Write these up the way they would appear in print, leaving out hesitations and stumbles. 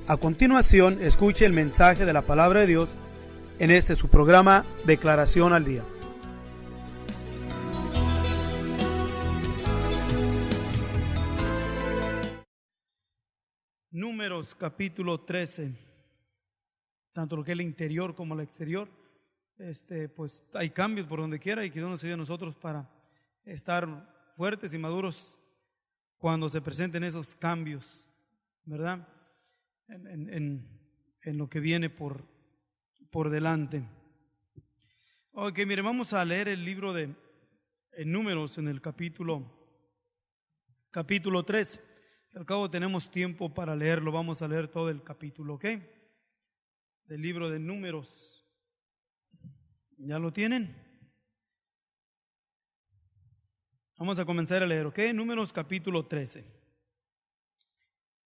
A continuación, escuche el mensaje de la palabra de Dios en este su programa Declaración al Día. Números capítulo 13, tanto lo que es el interior como el exterior, pues hay cambios por donde quiera y que Dios nos ayude a nosotros para estar fuertes y maduros cuando se presenten esos cambios, ¿verdad? En lo que viene por delante. Ok, mire, vamos a leer el libro de Números en el capítulo 3. Al cabo tenemos tiempo para leerlo, vamos a leer todo el capítulo, ¿ok? Del libro de Números. ¿Ya lo tienen? Vamos a comenzar a leer, ¿ok? Números capítulo 13.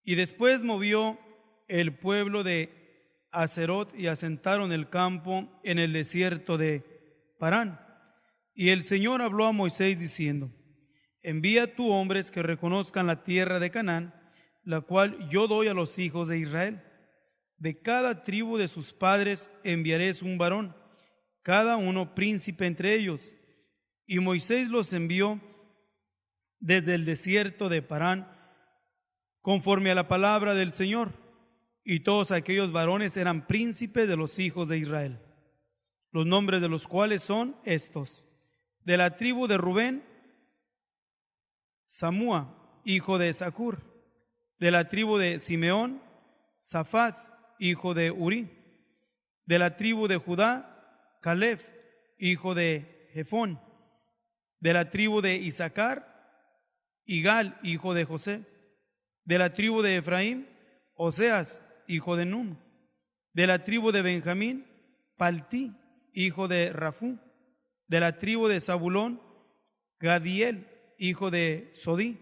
Y después movió el pueblo de Haserot y asentaron el campo en el desierto de Parán. Y el Señor habló a Moisés diciendo: envía tú hombres que reconozcan la tierra de Canaán, la cual yo doy a los hijos de Israel. De cada tribu de sus padres enviaréis un varón, cada uno príncipe entre ellos. Y Moisés los envió desde el desierto de Parán, conforme a la palabra del Señor. Y todos aquellos varones eran príncipes de los hijos de Israel, los nombres de los cuales son estos: de la tribu de Rubén, Samúa, hijo de Zacur; de la tribu de Simeón, Safat, hijo de Uri; de la tribu de Judá, Caleb, hijo de Jefón; de la tribu de Isaacar, Igal, hijo de José; de la tribu de Efraín, Oseas, hijo de Num; de la tribu de Benjamín, Paltí, hijo de Rafú; de la tribu de Zabulón, Gadiel, hijo de Sodí;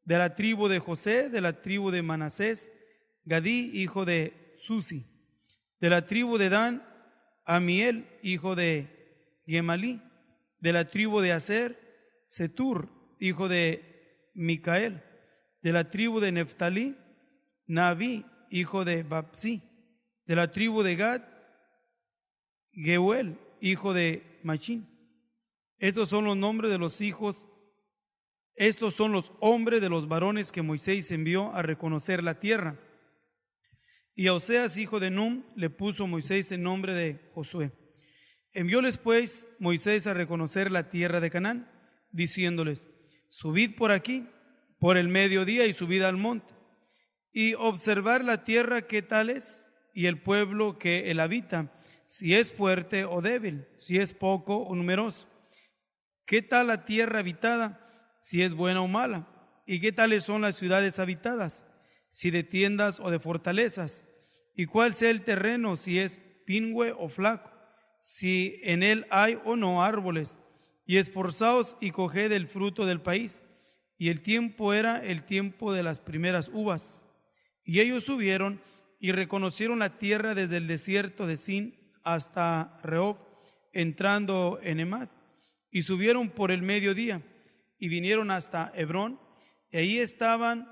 de la tribu de José; de la tribu de Manasés, Gadí, hijo de Susi; de la tribu de Dan, Amiel, hijo de Gemalí; de la tribu de Aser, Setur, hijo de Micael; de la tribu de Neftalí, Naví, hijo de Babsí; de la tribu de Gad, Geuel, hijo de Machín. Estos son los nombres de los hijos. Estos son los hombres de los varones que Moisés envió a reconocer la tierra. Y a Oseas, hijo de Num, le puso Moisés el nombre de Josué. Envióles pues Moisés a reconocer la tierra de Canaán, diciéndoles: subid por aquí, por el mediodía, y subid al monte, y observar la tierra qué tal es, y el pueblo que él habita, si es fuerte o débil, si es poco o numeroso. ¿Qué tal la tierra habitada? Si es buena o mala, y qué tales son las ciudades habitadas, si de tiendas o de fortalezas, y cuál sea el terreno, si es pingüe o flaco, si en él hay o no árboles, y esforzaos y coged el fruto del país. Y el tiempo era el tiempo de las primeras uvas. Y ellos subieron y reconocieron la tierra desde el desierto de Sin hasta Rehob, entrando en Emad, y subieron por el mediodía y vinieron hasta Hebrón, y ahí estaban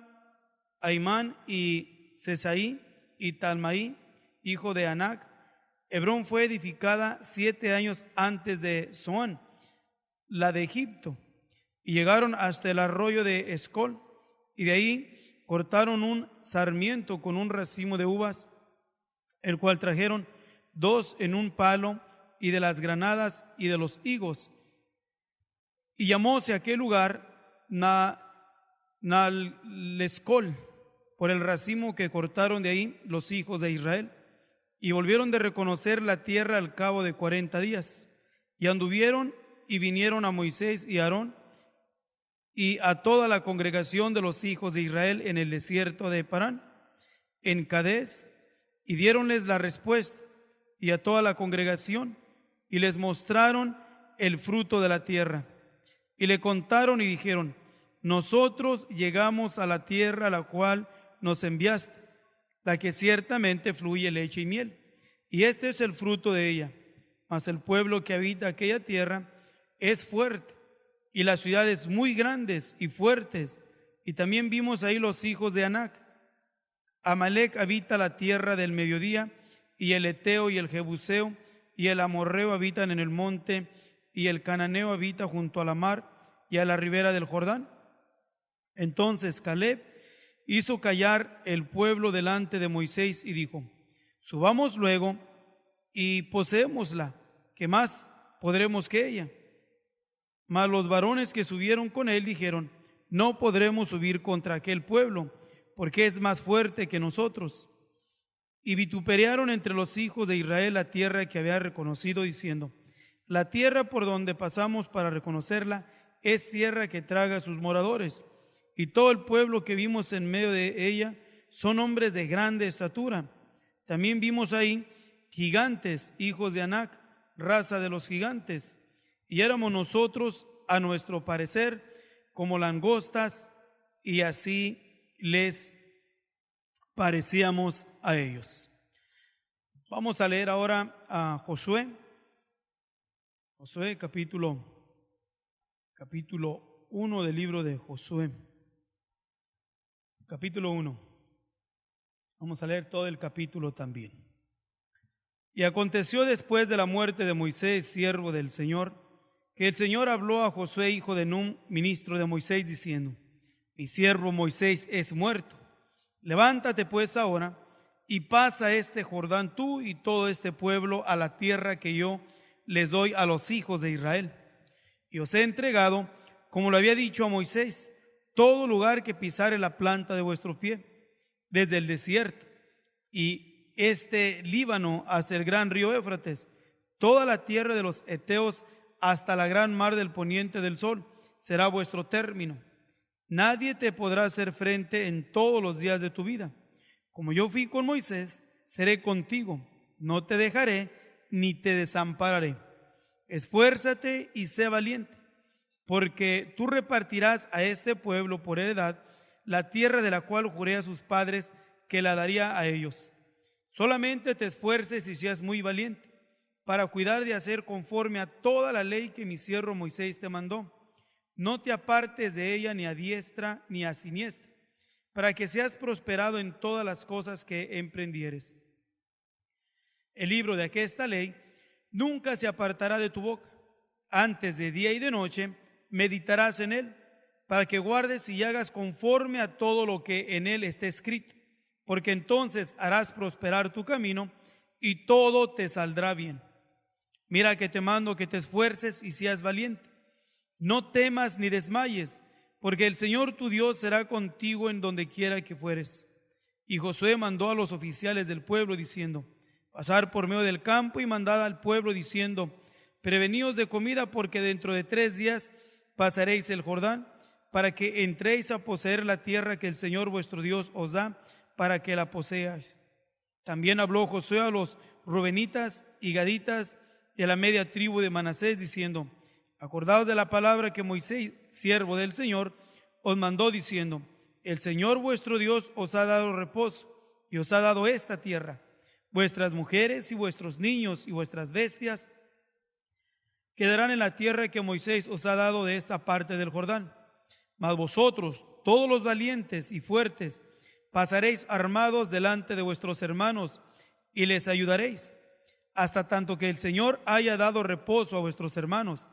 Aimán y Sesaí y Talmaí, hijo de Anac. Hebrón fue edificada 7 años antes de Zoán, la de Egipto, y llegaron hasta el arroyo de Escol, y de ahí cortaron un sarmiento con un racimo de uvas, el cual trajeron 2 en un palo, y de las granadas y de los higos. Y llamóse aquel lugar Naalescol, por el racimo que cortaron de ahí los hijos de Israel. Y volvieron de reconocer la tierra al cabo de 40 días. Y anduvieron y vinieron a Moisés y a Aarón y a toda la congregación de los hijos de Israel en el desierto de Parán, en Cades, y diéronles la respuesta, y a toda la congregación, y les mostraron el fruto de la tierra. Y le contaron y dijeron: nosotros llegamos a la tierra a la cual nos enviaste, la que ciertamente fluye leche y miel, y este es el fruto de ella. Mas el pueblo que habita aquella tierra es fuerte, y las ciudades muy grandes y fuertes, y también vimos ahí los hijos de Anac. Amalec habita la tierra del mediodía, y el Eteo y el Jebuseo y el Amorreo habitan en el monte, y el Cananeo habita junto a la mar y a la ribera del Jordán. Entonces Caleb hizo callar el pueblo delante de Moisés y dijo: subamos luego y poseémosla, ¿qué más podremos que ella? Mas los varones que subieron con él dijeron: no podremos subir contra aquel pueblo, porque es más fuerte que nosotros. Y vituperaron entre los hijos de Israel la tierra que había reconocido, diciendo: la tierra por donde pasamos para reconocerla es tierra que traga a sus moradores, y todo el pueblo que vimos en medio de ella son hombres de grande estatura. También vimos ahí gigantes, hijos de Anac, raza de los gigantes, y éramos nosotros, a nuestro parecer, como langostas, y así les parecíamos a ellos. Vamos a leer ahora a Josué. Josué capítulo 1 del libro de Josué. Capítulo 1. Vamos a leer todo el capítulo también. Y aconteció después de la muerte de Moisés, siervo del Señor, que el Señor habló a Josué, hijo de Nun, ministro de Moisés, diciendo: mi siervo Moisés es muerto. Levántate pues ahora y pasa este Jordán tú y todo este pueblo a la tierra que yo les doy a los hijos de Israel. Y os he entregado, como lo había dicho a Moisés, todo lugar que pisare la planta de vuestro pie, desde el desierto y este Líbano hasta el gran río Éufrates, toda la tierra de los Eteos hasta la gran mar del poniente del sol, será vuestro término. Nadie te podrá hacer frente en todos los días de tu vida. Como yo fui con Moisés, seré contigo, no te dejaré ni te desampararé. Esfuérzate y sé valiente, porque tú repartirás a este pueblo por heredad la tierra de la cual juré a sus padres que la daría a ellos. Solamente te esfuerces y seas muy valiente para cuidar de hacer conforme a toda la ley que mi siervo Moisés te mandó. No te apartes de ella ni a diestra ni a siniestra, para que seas prosperado en todas las cosas que emprendieres. El libro de aquesta ley nunca se apartará de tu boca. Antes de día y de noche meditarás en él, para que guardes y hagas conforme a todo lo que en él esté escrito, porque entonces harás prosperar tu camino y todo te saldrá bien. Mira que te mando que te esfuerces y seas valiente. No temas ni desmayes, porque el Señor tu Dios será contigo en donde quiera que fueres. Y Josué mandó a los oficiales del pueblo diciendo: pasar por medio del campo, y mandad al pueblo diciendo: preveníos de comida, porque dentro de 3 días pasaréis el Jordán, para que entréis a poseer la tierra que el Señor vuestro Dios os da, para que la poseáis. También habló Josué a los rubenitas y gaditas y a la media tribu de Manasés, diciendo: acordaos de la palabra que Moisés, siervo del Señor, os mandó, diciendo: el Señor vuestro Dios os ha dado reposo y os ha dado esta tierra. Vuestras mujeres y vuestros niños y vuestras bestias quedarán en la tierra que Moisés os ha dado de esta parte del Jordán. Mas vosotros, todos los valientes y fuertes, pasaréis armados delante de vuestros hermanos y les ayudaréis, hasta tanto que el Señor haya dado reposo a vuestros hermanos,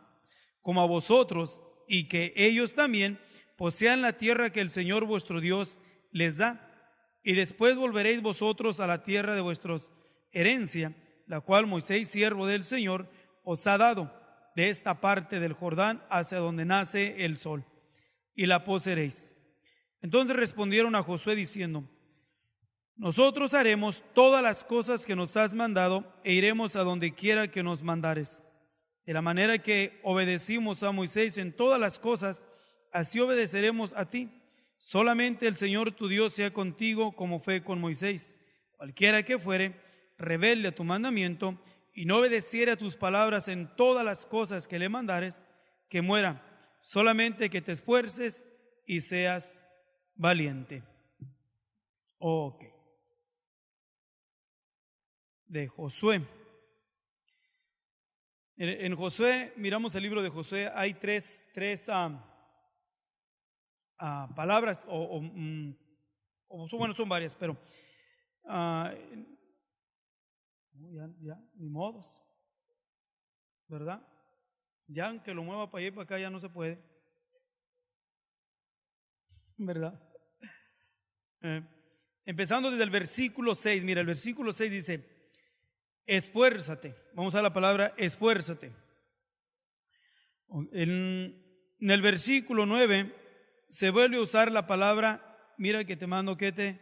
como a vosotros, y que ellos también posean la tierra que el Señor vuestro Dios les da. Y después volveréis vosotros a la tierra de vuestra herencia, la cual Moisés, siervo del Señor, os ha dado, de esta parte del Jordán hacia donde nace el sol, y la poseeréis. Entonces respondieron a Josué diciendo: nosotros haremos todas las cosas que nos has mandado, e iremos a donde quiera que nos mandares. De la manera que obedecimos a Moisés en todas las cosas, así obedeceremos a ti. Solamente el Señor tu Dios sea contigo, como fue con Moisés. Cualquiera que fuere rebelde a tu mandamiento y no obedeciere a tus palabras en todas las cosas que le mandares, que muera. Solamente que te esfuerces y seas valiente. Ok. De Josué. En Josué, miramos el libro de Josué, hay tres palabras o bueno, son varias, pero ah, ya, ni modos, ¿verdad? Ya aunque lo mueva para allá y para acá ya no se puede, ¿verdad? Eh, Empezando desde el versículo 6, mira, el versículo 6 dice, esfuérzate, vamos a la palabra esfuérzate. En el versículo 9 se vuelve a usar la palabra, mira que te mando que te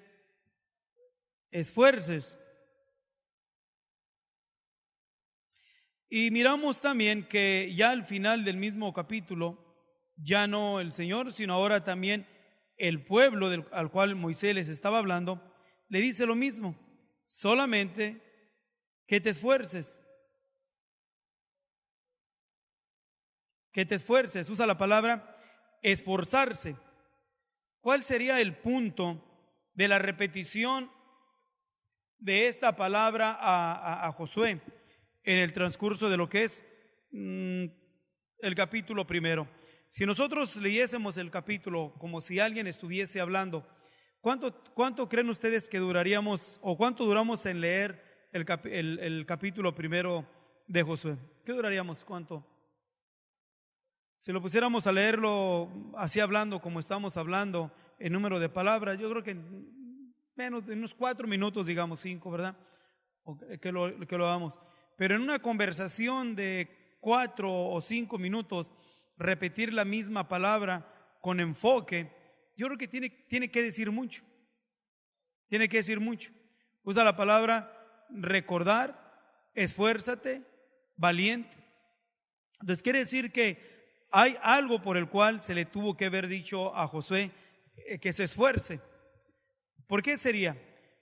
esfuerces. Y miramos también que ya al final del mismo capítulo, ya no el Señor, sino ahora también el pueblo al cual Moisés les estaba hablando, le dice lo mismo, solamente que te esfuerces. Que te esfuerces, usa la palabra esforzarse. ¿Cuál sería el punto de la repetición de esta palabra a Josué en el transcurso de lo que es el capítulo primero? Si nosotros leyésemos el capítulo como si alguien estuviese hablando, ¿cuánto creen ustedes que duraríamos o cuánto duramos en leer el capítulo primero de Josué? ¿Qué duraríamos? ¿Cuánto? Si lo pusiéramos a leerlo así hablando como estamos hablando en número de palabras, yo creo que menos de unos 4 minutos, digamos 5, ¿verdad? O que lo hagamos. Pero en una conversación de 4 o 5 minutos, repetir la misma palabra con enfoque, yo creo que tiene que decir mucho. Tiene que decir mucho. Usa la palabra recordar, esfuérzate, valiente. Entonces quiere decir que hay algo por el cual se le tuvo que haber dicho a Josué que se esfuerce. ¿Por qué sería?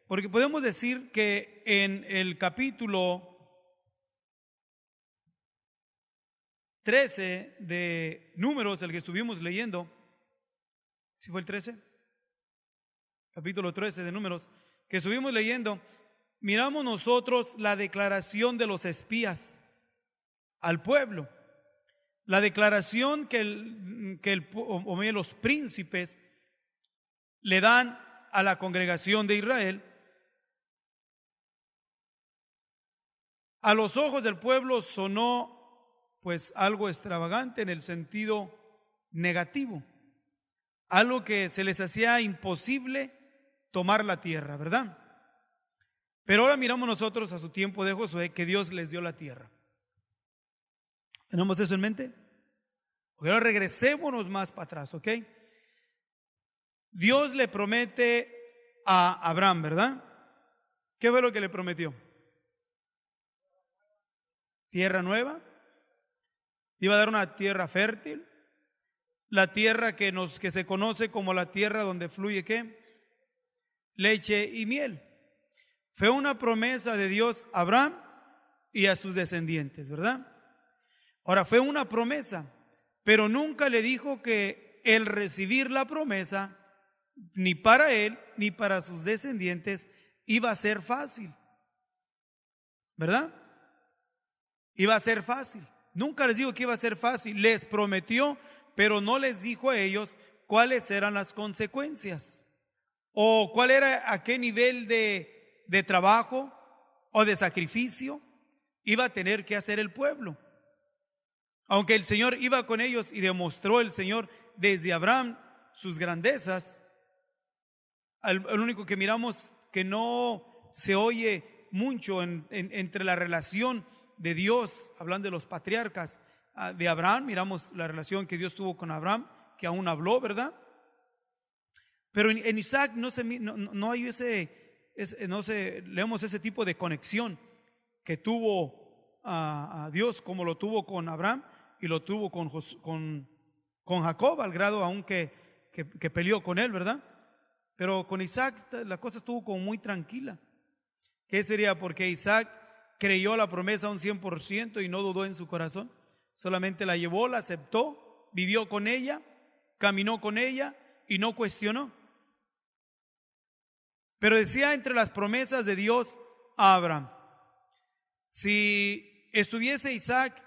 Porque podemos decir que en el capítulo 13 de Números, el que estuvimos leyendo, ¿sí fue el 13? Capítulo 13 de Números, que estuvimos leyendo, miramos nosotros la declaración de los espías al pueblo. La declaración que los príncipes le dan a la congregación de Israel, a los ojos del pueblo sonó pues algo extravagante en el sentido negativo, algo que se les hacía imposible tomar la tierra, ¿verdad? Pero ahora miramos nosotros a su tiempo de Josué que Dios les dio la tierra. ¿Tenemos eso en mente? Porque ahora regresémonos más para atrás, ¿ok? Dios le promete a Abraham, ¿verdad? ¿Qué fue lo que le prometió? Tierra nueva. Iba a dar una tierra fértil. La tierra que se conoce como la tierra donde fluye ¿qué? Leche y miel. Fue una promesa de Dios a Abraham y a sus descendientes, ¿verdad? Ahora, fue una promesa, pero nunca le dijo que el recibir la promesa, ni para él, ni para sus descendientes, iba a ser fácil, ¿verdad? Iba a ser fácil. Nunca les dijo que iba a ser fácil. Les prometió, pero no les dijo a ellos cuáles eran las consecuencias o cuál era a qué nivel de trabajo o de sacrificio iba a tener que hacer el pueblo. Aunque el Señor iba con ellos y demostró el Señor desde Abraham sus grandezas, el único que miramos que no se oye mucho entre la relación de Dios, hablando de los patriarcas de Abraham, miramos la relación que Dios tuvo con Abraham, que aún habló, ¿verdad? Pero en Isaac no hay leemos ese tipo de conexión que tuvo a Dios como lo tuvo con Abraham y lo tuvo con Jacob, al grado aún que peleó con él, ¿verdad? Pero con Isaac la cosa estuvo como muy tranquila. ¿Qué sería? Porque Isaac creyó la promesa un 100% y no dudó en su corazón. Solamente la llevó, la aceptó, vivió con ella, caminó con ella y no cuestionó. Pero decía entre las promesas de Dios a Abraham, si estuviese Isaac,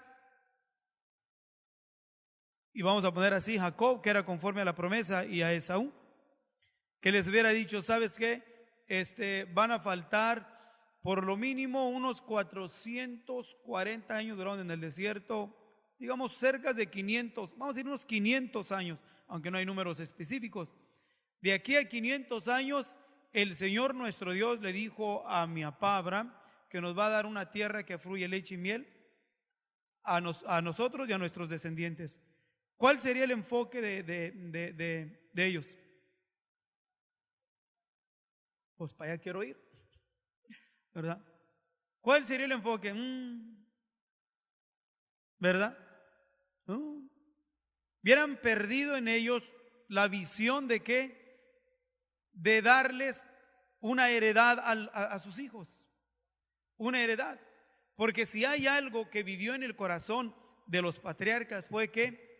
y vamos a poner así, Jacob, que era conforme a la promesa, y a Esaú, que les hubiera dicho, ¿sabes qué? Van a faltar por lo mínimo unos 440 años duraron en el desierto, digamos cerca de 500, vamos a decir unos 500 años, aunque no hay números específicos. De aquí a 500 años, el Señor nuestro Dios le dijo a mi papá Abraham que nos va a dar una tierra que fluye leche y miel a nosotros y a nuestros descendientes. ¿Cuál sería el enfoque de ellos? Pues para allá quiero ir, ¿verdad? ¿Cuál sería el enfoque? ¿Verdad? Hubieran perdido en ellos la visión de qué, de darles una heredad a sus hijos, una heredad. Porque si hay algo que vivió en el corazón de los patriarcas fue que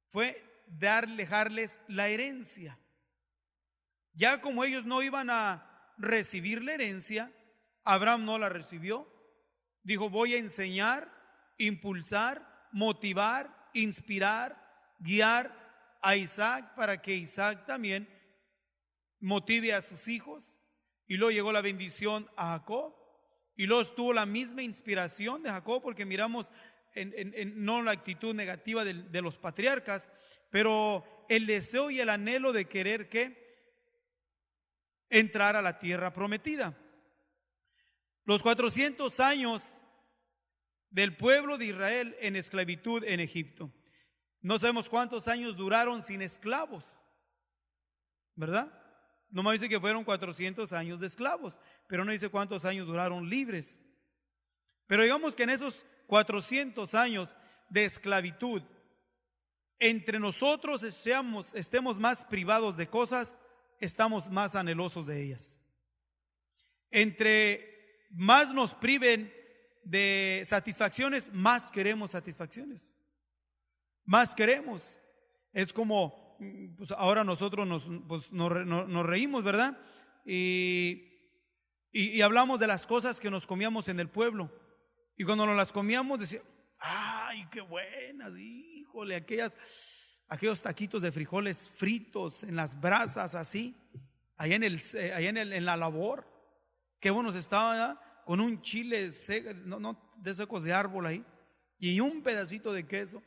fue dejarles la herencia. Ya como ellos no iban a recibir la herencia, Abraham no la recibió. Dijo, voy a enseñar, impulsar, motivar, inspirar, guiar a Isaac para que Isaac también motive a sus hijos. Y luego llegó la bendición a Jacob. Y luego tuvo la misma inspiración de Jacob, porque miramos no la actitud negativa de los patriarcas, pero el deseo y el anhelo de querer que entrar a la tierra prometida. Los 400 años del pueblo de Israel en esclavitud en Egipto. No sabemos cuántos años duraron sin esclavos, ¿verdad? Nomás dice que fueron 400 años de esclavos, pero no dice cuántos años duraron libres. Pero digamos que en esos 400 años de esclavitud, entre nosotros estemos más privados de cosas, estamos más anhelosos de ellas. Entre más nos priven de satisfacciones, más queremos satisfacciones. Más queremos. Es como, pues ahora nosotros nos reímos, ¿verdad? Y hablamos de las cosas que nos comíamos en el pueblo. Y cuando nos las comíamos decíamos, ¡ay, qué buenas! Híjole, aquellos taquitos de frijoles fritos en las brasas así, allá en la labor. Qué buenos estaban, ¿verdad? Con un chile seco, no de secos de árbol ahí, y un pedacito de queso,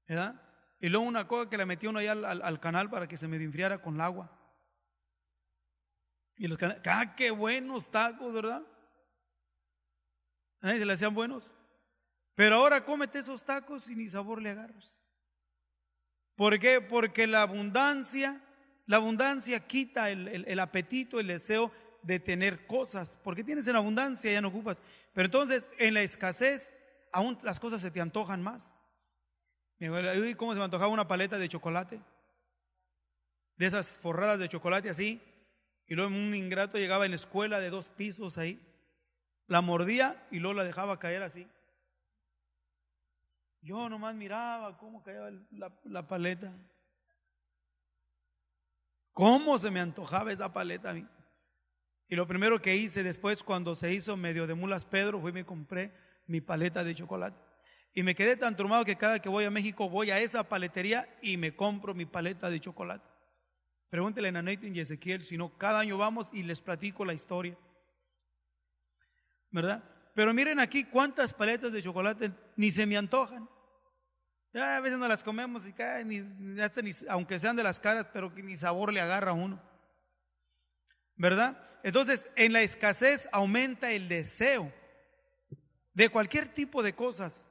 ¿verdad? Y luego una cosa que le metía uno allá al canal para que se medio enfriara con el agua. Y los canales, qué buenos tacos, ¿verdad? Se le hacían buenos. Pero ahora cómete esos tacos y ni sabor le agarras. ¿Por qué? Porque la abundancia quita el apetito, el deseo de tener cosas. Porque tienes en abundancia, ya no ocupas. Pero entonces en la escasez aún las cosas se te antojan más. ¿Cómo se me antojaba una paleta de chocolate? De esas forradas de chocolate así. Y luego un ingrato llegaba en la escuela de 2 pisos ahí. La mordía y luego la dejaba caer así. Yo nomás miraba cómo caía la paleta. ¿Cómo se me antojaba esa paleta a mí? Y lo primero que hice después, cuando se hizo medio de mulas Pedro, fue y me compré mi paleta de chocolate. Y me quedé tan traumado que cada que voy a México voy a esa paletería y me compro mi paleta de chocolate. Pregúntele a Nathan y Ezequiel, si no, cada año vamos y les platico la historia, ¿verdad? Pero miren aquí cuántas paletas de chocolate ni se me antojan. Ya a veces no las comemos y aunque sean de las caras, pero que ni sabor le agarra a uno, ¿verdad? Entonces, en la escasez aumenta el deseo de cualquier tipo de cosas.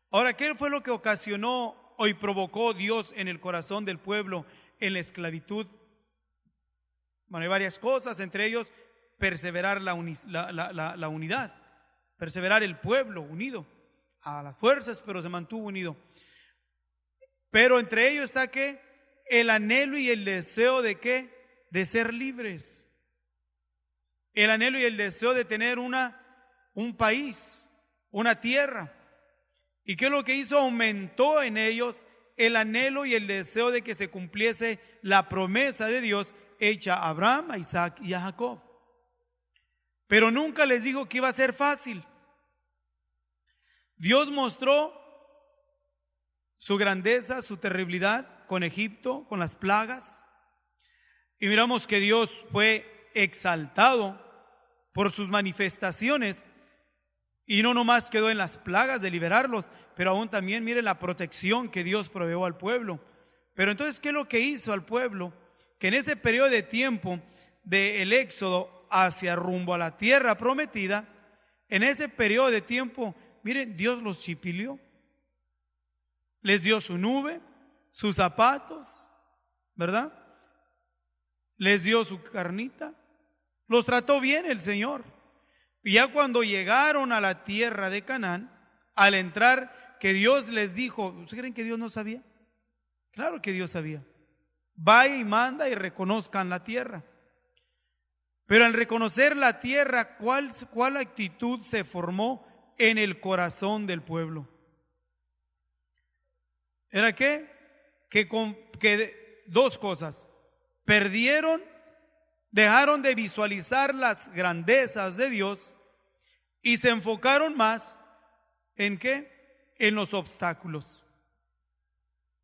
Ahora, ¿qué fue lo que ocasionó o provocó Dios en el corazón del pueblo en la esclavitud? Bueno, hay varias cosas, entre ellos perseverar la unidad, perseverar el pueblo unido a las fuerzas, pero se mantuvo unido. Pero entre ellos está ¿qué? El anhelo y el deseo de ¿qué? De ser libres. El anhelo y el deseo de tener un país, una tierra. ¿Y qué es lo que hizo? Aumentó en ellos el anhelo y el deseo de que se cumpliese la promesa de Dios hecha a Abraham, a Isaac y a Jacob. Pero nunca les dijo que iba a ser fácil. Dios mostró su grandeza, su terribilidad con Egipto, con las plagas. Y miramos que Dios fue exaltado por sus manifestaciones, y no nomás quedó en las plagas de liberarlos, pero aún también mire la protección que Dios proveyó al pueblo. Pero entonces, ¿qué es lo que hizo al pueblo? Que en ese periodo de tiempo del éxodo hacia rumbo a la tierra prometida, en ese periodo de tiempo, miren, Dios los chipilió. Les dio su nube, sus zapatos, ¿verdad? Les dio su carnita. Los trató bien el Señor. Y ya cuando llegaron a la tierra de Canaán, al entrar, que Dios les dijo, ¿ustedes creen que Dios no sabía? Claro que Dios sabía. Vaya y manda y reconozcan la tierra. Pero al reconocer la tierra, ¿cuál actitud se formó en el corazón del pueblo? ¿Era qué? Que dos cosas. Dejaron de visualizar las grandezas de Dios y se enfocaron más ¿en qué? En los obstáculos.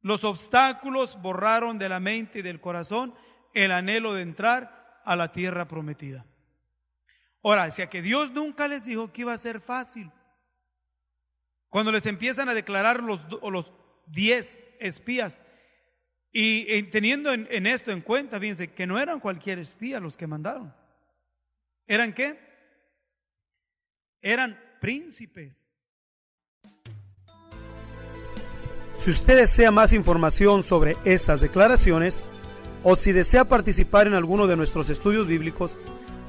Los obstáculos borraron de la mente y del corazón el anhelo de entrar a la tierra prometida. Ahora, decía que Dios nunca les dijo que iba a ser fácil. Cuando les empiezan a declarar los 10 espías, y teniendo en esto en cuenta, fíjense que no eran cualquier espía los que mandaron. ¿Eran qué? Eran príncipes. Si usted desea más información sobre estas declaraciones, o si desea participar en alguno de nuestros estudios bíblicos,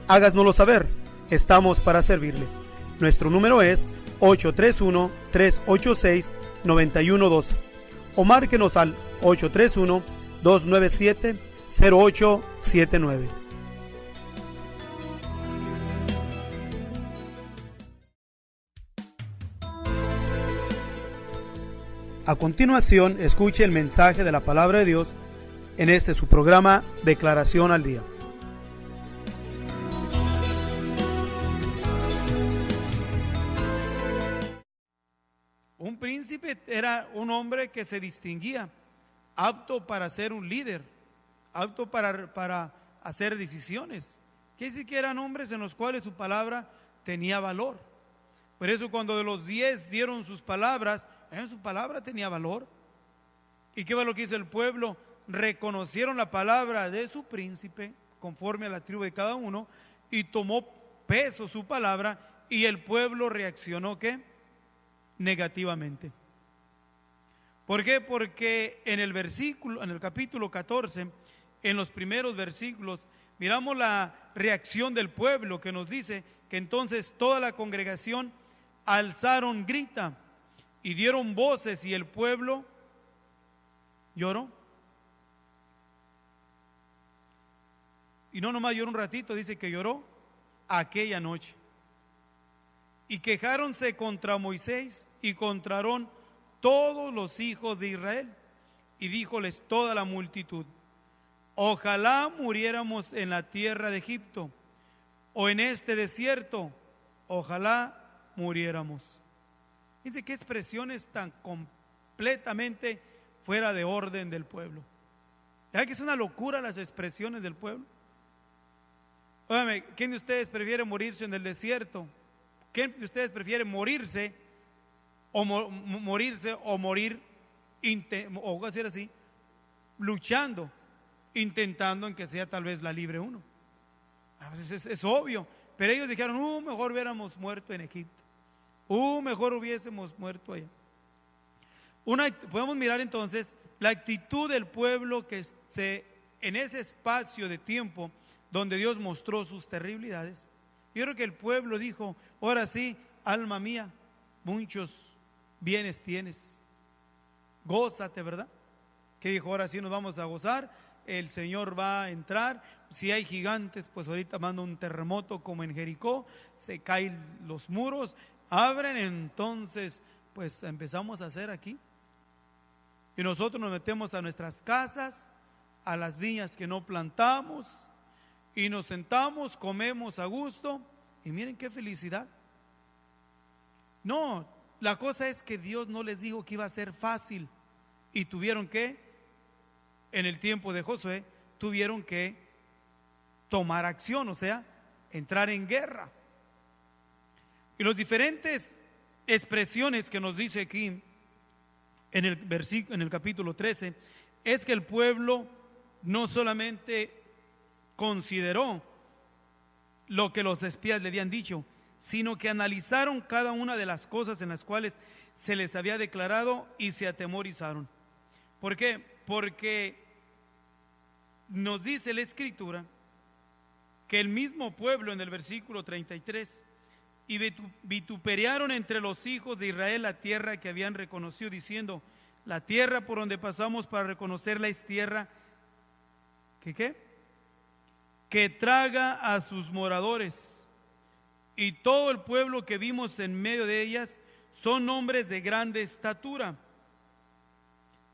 háganoslo saber. Estamos para servirle. Nuestro número es 831-386-9112 o márquenos al 831-297-0879. A continuación, escuche el mensaje de la palabra de Dios en este su programa Declaración al Día. Un príncipe era un hombre que se distinguía, apto para ser un líder, apto para hacer decisiones. Quiere decir que eran hombres en los cuales su palabra tenía valor. Por eso cuando de los 10 dieron sus palabras, su palabra tenía valor. ¿Y qué fue lo que hizo el pueblo? Reconocieron la palabra de su príncipe, conforme a la tribu de cada uno, y tomó peso su palabra, y el pueblo reaccionó, ¿qué? Negativamente. ¿Por qué? Porque en el capítulo 14, en los primeros versículos, miramos la reacción del pueblo, que nos dice que entonces toda la congregación alzaron grita y dieron voces, y el pueblo lloró. Y no nomás lloró un ratito, dice que lloró aquella noche. Y quejáronse contra Moisés y contra Aarón todos los hijos de Israel. Y díjoles toda la multitud: ojalá muriéramos en la tierra de Egipto, o en este desierto, ojalá muriéramos. Fíjense qué expresiones tan completamente fuera de orden del pueblo. ¿Verdad que es una locura las expresiones del pueblo? Óigame, ¿quién de ustedes prefiere morirse en el desierto? ¿Quién de ustedes prefiere morirse o morir, o hacer así, luchando, intentando en que sea tal vez la libre uno? A veces es obvio, pero ellos dijeron, mejor hubiéramos muerto en Egipto, mejor hubiésemos muerto allá. Podemos mirar entonces la actitud del pueblo que en ese espacio de tiempo donde Dios mostró sus terribilidades. Yo creo que el pueblo dijo: ahora sí, alma mía, muchos bienes tienes, gózate, ¿verdad? Que dijo: ahora sí nos vamos a gozar, el Señor va a entrar. Si hay gigantes, pues ahorita manda un terremoto como en Jericó, se caen los muros, abren, entonces pues empezamos a hacer aquí. Y nosotros nos metemos a nuestras casas, a las viñas que no plantamos, y nos sentamos, comemos a gusto, y miren qué felicidad. No, la cosa es que Dios no les dijo que iba a ser fácil, y tuvieron que, en el tiempo de Josué, tuvieron que tomar acción, o sea, entrar en guerra. Y las diferentes expresiones que nos dice aquí en el capítulo 13 es que el pueblo no solamente consideró lo que los espías le habían dicho, sino que analizaron cada una de las cosas en las cuales se les había declarado y se atemorizaron. ¿Por qué? Porque nos dice la Escritura que el mismo pueblo en el versículo 33, y vituperaron entre los hijos de Israel la tierra que habían reconocido, diciendo, la tierra por donde pasamos para reconocerla es tierra que traga a sus moradores, y todo el pueblo que vimos en medio de ellas son hombres de grande estatura.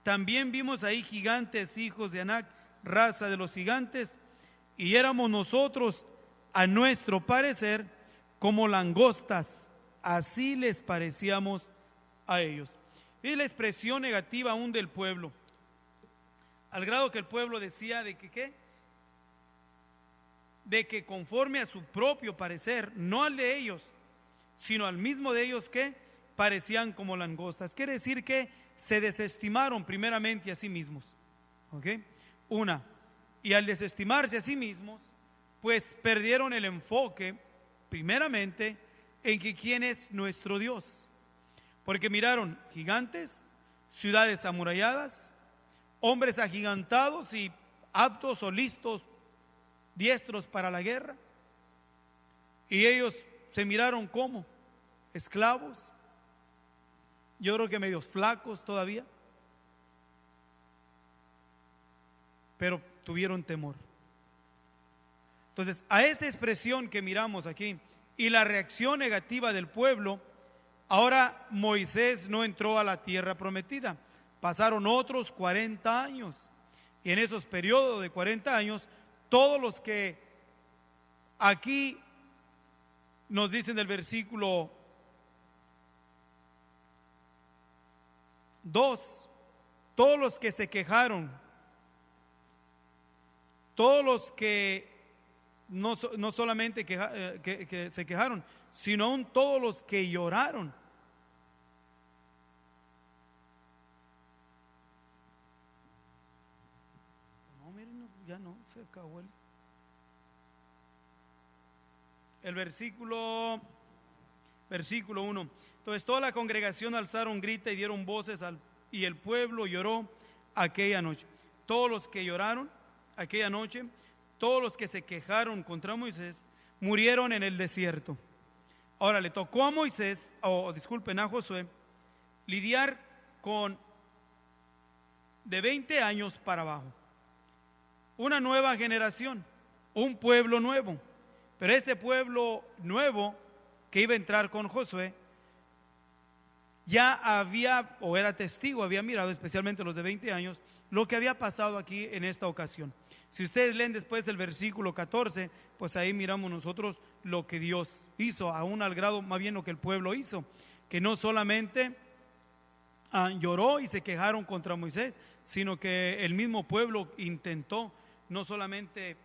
También vimos ahí gigantes, hijos de Anac, raza de los gigantes, y éramos nosotros, a nuestro parecer, como langostas, así les parecíamos a ellos. Es la expresión negativa aún del pueblo, al grado que el pueblo decía de que conforme a su propio parecer, no al de ellos, sino al mismo de ellos, que parecían como langostas. Quiere decir que se desestimaron primeramente a sí mismos. ¿Ok? Y al desestimarse a sí mismos, pues perdieron el enfoque primeramente en que quién es nuestro Dios. Porque miraron gigantes, ciudades amuralladas, hombres agigantados y aptos o listos, diestros para la guerra. Y ellos se miraron como esclavos, yo creo que medios flacos todavía, pero tuvieron temor. Entonces, a esta expresión que miramos aquí y la reacción negativa del pueblo, ahora Moisés no entró a la tierra prometida. Pasaron otros 40 años. Y en esos periodos de 40 años, todos los que aquí nos dicen del versículo 2, todos los que se quejaron, todos los que no solamente que se quejaron, sino aún todos los que lloraron. No, miren, ya no, se acabó el versículo 1. Entonces toda la congregación alzaron grita y dieron voces y el pueblo lloró aquella noche. Todos los que lloraron aquella noche, todos los que se quejaron contra Moisés, murieron en el desierto. Ahora le tocó a Moisés, a Josué, lidiar con de 20 años para abajo, una nueva generación, un pueblo nuevo. Pero este pueblo nuevo que iba a entrar con Josué ya había, o era testigo, había mirado, especialmente los de 20 años, lo que había pasado aquí en esta ocasión. Si ustedes leen después el versículo 14, pues ahí miramos nosotros lo que Dios hizo, aún al grado más bien lo que el pueblo hizo, que no solamente lloró y se quejaron contra Moisés, sino que el mismo pueblo intentó no solamente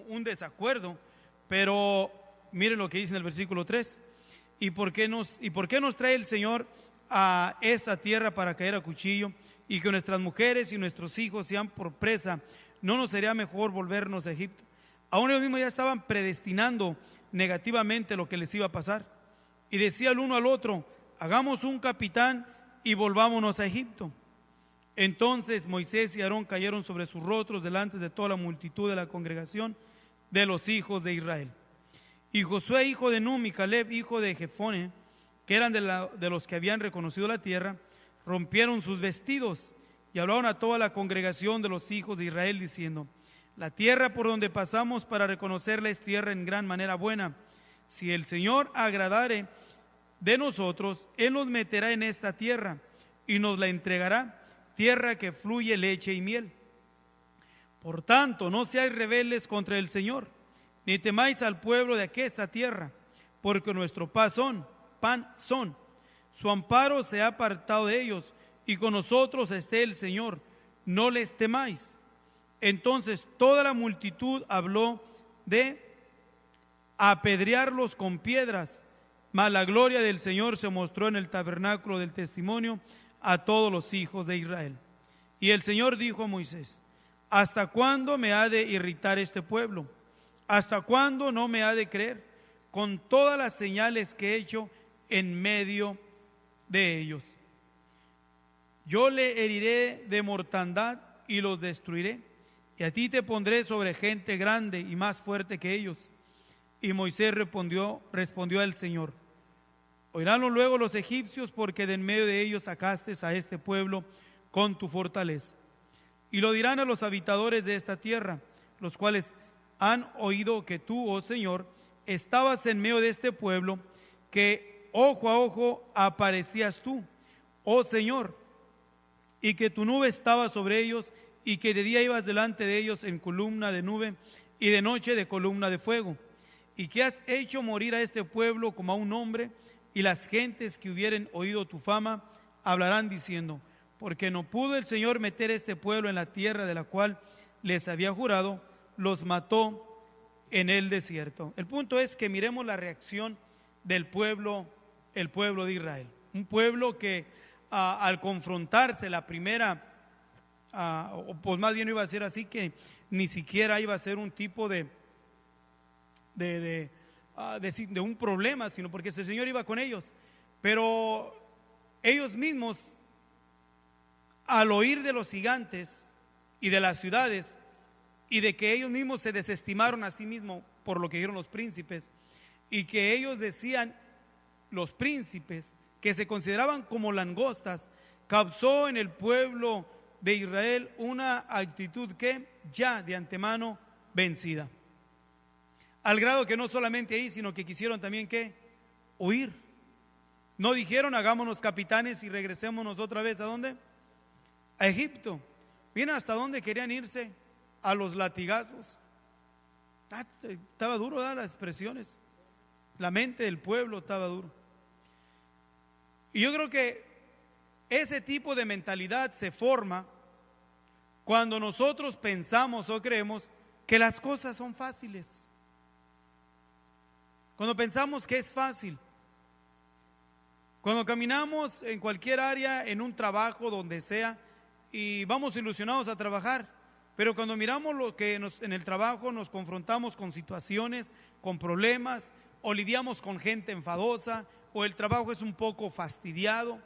un desacuerdo, pero miren lo que dice en el versículo 3. ¿Y por qué nos trae el Señor a esta tierra para caer a cuchillo y que nuestras mujeres y nuestros hijos sean por presa? ¿No nos sería mejor volvernos a Egipto? Aún ellos mismos ya estaban predestinando negativamente lo que les iba a pasar. Y decía el uno al otro, hagamos un capitán y volvámonos a Egipto. Entonces Moisés y Aarón cayeron sobre sus rostros delante de toda la multitud de la congregación de los hijos de Israel. Y Josué, hijo de Nun, y Caleb, hijo de Jefone, que eran de los que habían reconocido la tierra, rompieron sus vestidos y hablaron a toda la congregación de los hijos de Israel, diciendo, la tierra por donde pasamos para reconocerla es tierra en gran manera buena. Si el Señor agradare de nosotros, Él nos meterá en esta tierra y nos la entregará, tierra que fluye leche y miel. Por tanto, no seáis rebeldes contra el Señor, ni temáis al pueblo de aquesta tierra, porque nuestro pan son. Su amparo se ha apartado de ellos, y con nosotros esté el Señor, no les temáis. Entonces toda la multitud habló de apedrearlos con piedras, mas la gloria del Señor se mostró en el tabernáculo del testimonio a todos los hijos de Israel. Y el Señor dijo a Moisés: ¿hasta cuándo me ha de irritar este pueblo? ¿Hasta cuándo no me ha de creer con todas las señales que he hecho en medio de ellos? Yo le heriré de mortandad y los destruiré, y a ti te pondré sobre gente grande y más fuerte que ellos. Y Moisés respondió al Señor: oiránlo luego los egipcios, porque de en medio de ellos sacaste a este pueblo con tu fortaleza. Y lo dirán a los habitadores de esta tierra, los cuales han oído que tú, oh Señor, estabas en medio de este pueblo, que ojo a ojo aparecías tú, oh Señor, y que tu nube estaba sobre ellos, y que de día ibas delante de ellos en columna de nube, y de noche de columna de fuego, y que has hecho morir a este pueblo como a un hombre, y las gentes que hubieren oído tu fama hablarán diciendo: porque no pudo el Señor meter este pueblo en la tierra de la cual les había jurado, los mató en el desierto. El punto es que miremos la reacción del pueblo, el pueblo de Israel. Un pueblo que al confrontarse la primera, o pues más bien iba a ser así, que ni siquiera iba a ser un tipo de un problema, sino porque el Señor iba con ellos. Pero ellos mismos, al oír de los gigantes y de las ciudades, y de que ellos mismos se desestimaron a sí mismos por lo que dijeron los príncipes, y que ellos decían, los príncipes, que se consideraban como langostas, causó en el pueblo de Israel una actitud que ya de antemano vencida. Al grado que no solamente ahí, sino que quisieron también ¿qué? Huir. No dijeron: hagámonos capitanes y regresémonos otra vez ¿a dónde? A Egipto. Miren hasta dónde querían irse: a los latigazos. Estaba duro, ¿verdad? Las expresiones. La mente del pueblo estaba duro. Y yo creo que ese tipo de mentalidad se forma cuando nosotros pensamos o creemos que las cosas son fáciles. Cuando pensamos que es fácil. Cuando caminamos en cualquier área, en un trabajo, donde sea, y vamos ilusionados a trabajar, pero cuando miramos lo que en el trabajo nos confrontamos con situaciones, con problemas, o lidiamos con gente enfadosa, o el trabajo es un poco fastidiado,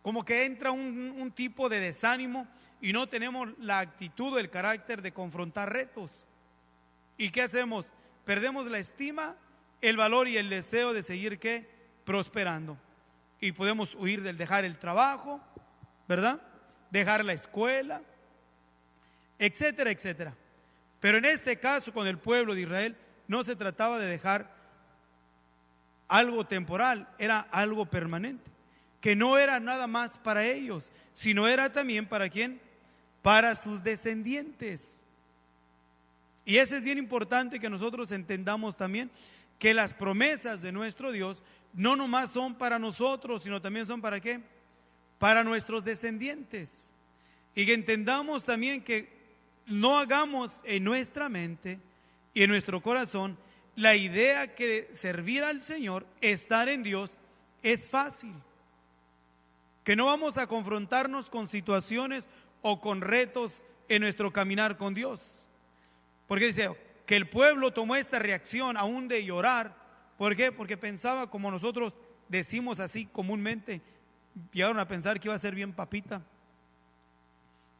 como que entra un tipo de desánimo y no tenemos la actitud o el carácter de confrontar retos. ¿Y qué hacemos? Perdemos la estima, el valor y el deseo de seguir ¿qué? Prosperando. Y podemos huir del dejar el trabajo, ¿verdad? Dejar la escuela, etcétera, etcétera. Pero en este caso con el pueblo de Israel no se trataba de dejar algo temporal, era algo permanente, que no era nada más para ellos, sino era también ¿para quién? Para sus descendientes. Y eso es bien importante que nosotros entendamos también, que las promesas de nuestro Dios no nomás son para nosotros, sino también son ¿para qué? Para nuestros descendientes. Y que entendamos también que no hagamos en nuestra mente y en nuestro corazón la idea que servir al Señor, estar en Dios, es fácil. Que no vamos a confrontarnos con situaciones o con retos en nuestro caminar con Dios. Porque dice que el pueblo tomó esta reacción aún de llorar. ¿Por qué? Porque pensaba, como nosotros decimos así comúnmente, llegaron a pensar que iba a ser bien papita,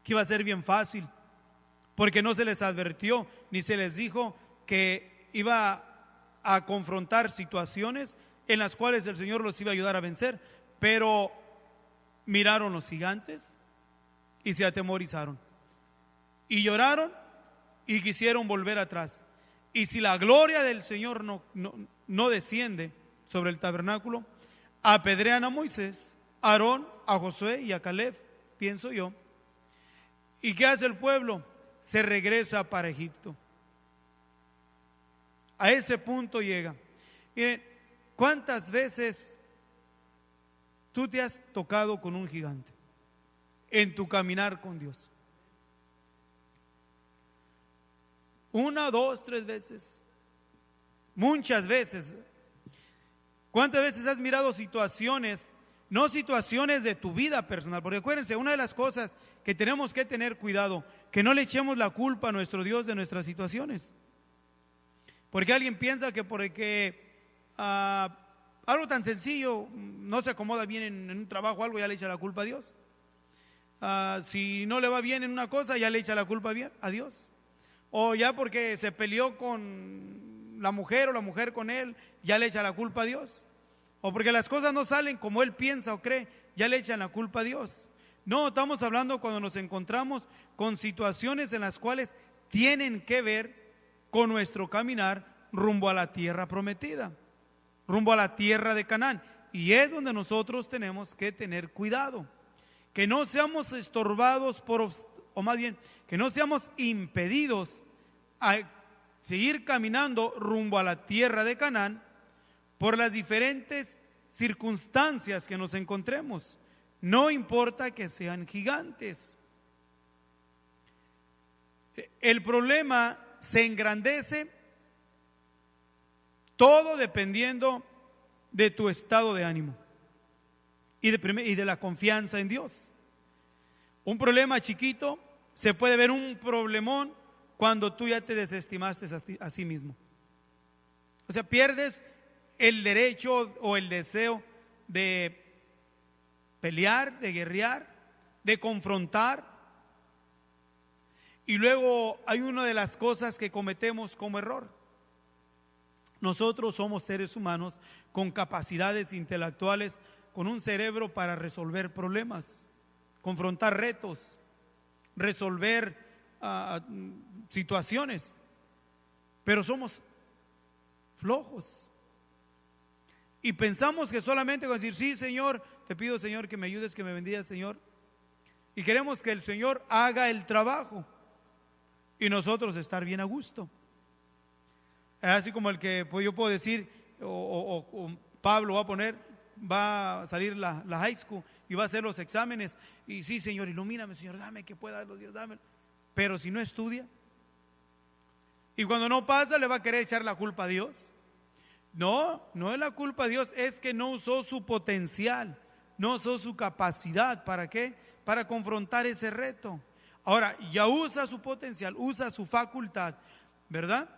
que iba a ser bien fácil, porque no se les advirtió ni se les dijo que iba a confrontar situaciones en las cuales el Señor los iba a ayudar a vencer. Pero miraron los gigantes y se atemorizaron y lloraron y quisieron volver atrás. Y si la gloria del Señor no desciende sobre el tabernáculo, apedrean a Moisés, a Aarón, a Josué y a Caleb, pienso yo. ¿Y qué hace el pueblo? Se regresa para Egipto. A ese punto llega. Miren, ¿cuántas veces tú te has tocado con un gigante en tu caminar con Dios? Una, dos, tres veces. Muchas veces. ¿Cuántas veces has mirado situaciones, no situaciones de tu vida personal? Porque acuérdense, una de las cosas que tenemos que tener cuidado, que no le echemos la culpa a nuestro Dios de nuestras situaciones. Porque alguien piensa que porque algo tan sencillo no se acomoda bien en un trabajo o algo, ya le echa la culpa a Dios. Si no le va bien en una cosa, ya le echa la culpa a Dios. O ya porque se peleó con la mujer o la mujer con él, ya le echa la culpa a Dios. O porque las cosas no salen como él piensa o cree, ya le echan la culpa a Dios. No, estamos hablando cuando nos encontramos con situaciones en las cuales tienen que ver con nuestro caminar rumbo a la tierra prometida, rumbo a la tierra de Canaán. Y es donde nosotros tenemos que tener cuidado, que no seamos estorbados o más bien, que no seamos impedidos a seguir caminando rumbo a la tierra de Canaán por las diferentes circunstancias que nos encontremos. No importa que sean gigantes. El problema se engrandece todo dependiendo de tu estado de ánimo y de la confianza en Dios. Un problema chiquito se puede ver un problemón cuando tú ya te desestimaste a sí mismo. O sea, pierdes el derecho o el deseo de pelear, de guerrear, de confrontar. Y luego hay una de las cosas que cometemos como error. Nosotros somos seres humanos con capacidades intelectuales, con un cerebro para resolver problemas, confrontar retos, resolver situaciones, pero somos flojos. Y pensamos que solamente con decir, sí, Señor, te pido, Señor, que me ayudes, que me bendigas, Señor. Y queremos que el Señor haga el trabajo y nosotros estar bien a gusto. Así como el que pues, yo puedo decir, o Pablo va a salir la high school y va a hacer los exámenes. Y sí, Señor, ilumíname, Señor, dame que pueda darlos, Dios, dame. Pero si no estudia, y cuando no pasa, le va a querer echar la culpa a Dios. No es la culpa de Dios, es que no usó su potencial, no usó su capacidad. ¿Para qué? Para confrontar ese reto. Ahora, ya usa su potencial, usa su facultad, ¿verdad?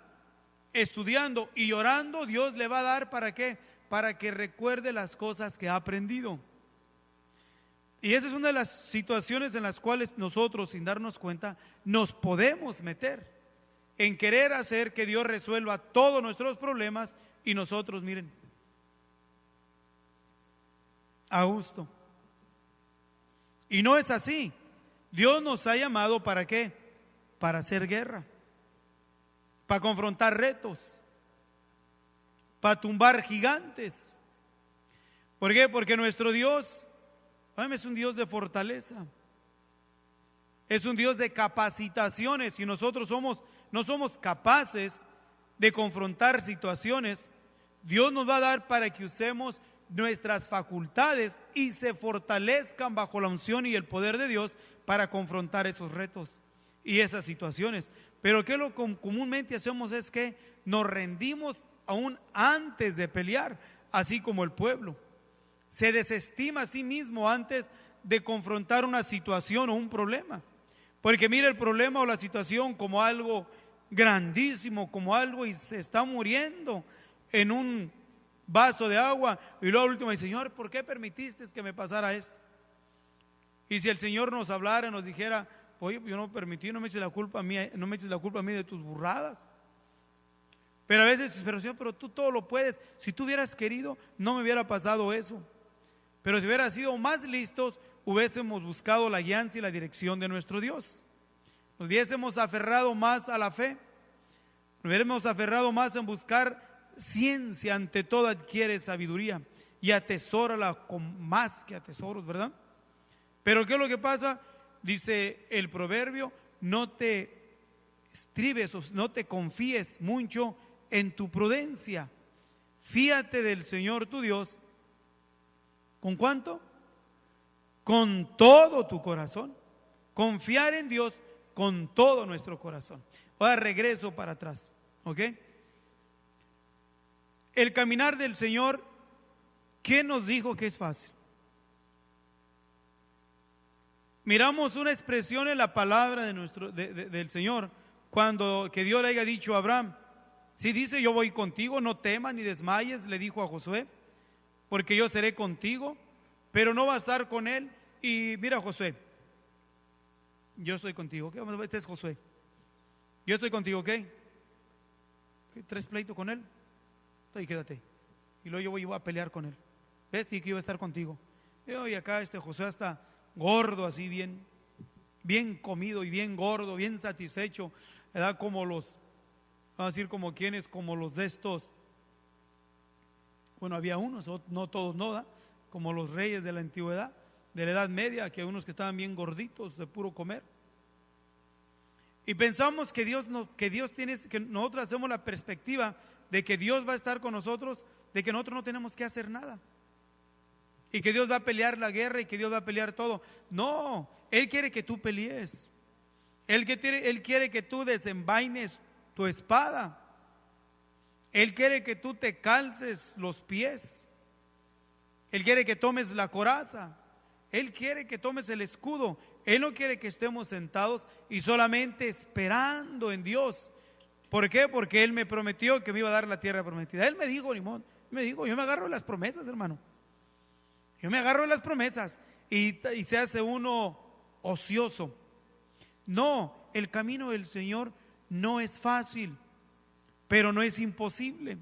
Estudiando y orando, Dios le va a dar, ¿para qué? Para que recuerde las cosas que ha aprendido. Y esa es una de las situaciones en las cuales nosotros, sin darnos cuenta, nos podemos meter en querer hacer que Dios resuelva todos nuestros problemas. Y nosotros, miren, a gusto. Y no es así. Dios nos ha llamado ¿para qué? Para hacer guerra, para confrontar retos, para tumbar gigantes. ¿Por qué? Porque nuestro Dios es un Dios de fortaleza, es un Dios de capacitaciones. Y nosotros no somos capaces de confrontar situaciones, Dios nos va a dar para que usemos nuestras facultades y se fortalezcan bajo la unción y el poder de Dios para confrontar esos retos y esas situaciones. Pero que lo que comúnmente hacemos es que nos rendimos aún antes de pelear, así como el pueblo se desestima a sí mismo antes de confrontar una situación o un problema, porque mira el problema o la situación como algo grandísimo, como algo y se está muriendo en un vaso de agua, y luego al último dice, Señor, ¿por qué permitiste que me pasara esto? Y si el Señor nos hablara, nos dijera, oye, yo no permití, no me eches la culpa a mí, no me eches la culpa a mí de tus burradas. Pero a veces, pero Señor, pero tú todo lo puedes. Si tú hubieras querido, no me hubiera pasado eso. Pero si hubiera sido más listos, hubiésemos buscado la guianza y la dirección de nuestro Dios. Nos hubiésemos aferrado más a la fe, nos hubiéramos aferrado más en buscar ciencia. Ante todo adquiere sabiduría y atesórala con más que a tesoros, ¿verdad? Pero ¿qué es lo que pasa? Dice el proverbio, no te estribes o no te confíes mucho en tu prudencia. Fíate del Señor tu Dios. ¿Con cuánto? Con todo tu corazón. Confiar en Dios con todo nuestro corazón. Ahora regreso para atrás, ¿ok? El caminar del Señor, ¿quién nos dijo que es fácil? Miramos una expresión en la palabra del Señor, cuando que Dios le haya dicho a Abraham, si dice yo voy contigo, no temas ni desmayes, le dijo a Josué, porque yo seré contigo, pero no va a estar con él. Y mira, Josué, yo estoy contigo, ¿qué? Este es Josué, yo estoy contigo, ¿qué? ¿Tres pleitos con él? Entonces quédate, y luego yo voy a pelear con él. ¿Ves? Y que iba a estar contigo. Y acá Josué está gordo, así bien comido y bien gordo, bien satisfecho, ¿verdad? Como los, vamos a decir, como quienes, como los de estos, bueno, había unos, no todos, no, ¿verdad? Como los reyes de la antigüedad, de la Edad Media, que unos que estaban bien gorditos de puro comer. Y pensamos que que nosotros hacemos la perspectiva de que Dios va a estar con nosotros, de que nosotros no tenemos que hacer nada, y que Dios va a pelear la guerra y que Dios va a pelear todo. No, Él quiere que tú pelees. Él quiere que tú desenvaines tu espada. Él quiere que tú te calces los pies. Él quiere que tomes la coraza. Él quiere que tomes el escudo. Él no quiere que estemos sentados y solamente esperando en Dios. ¿Por qué? Porque Él me prometió que me iba a dar la tierra prometida. Él me dijo, yo me agarro de las promesas, hermano. Yo me agarro de las promesas y se hace uno ocioso. No, el camino del Señor no es fácil, pero no es imposible.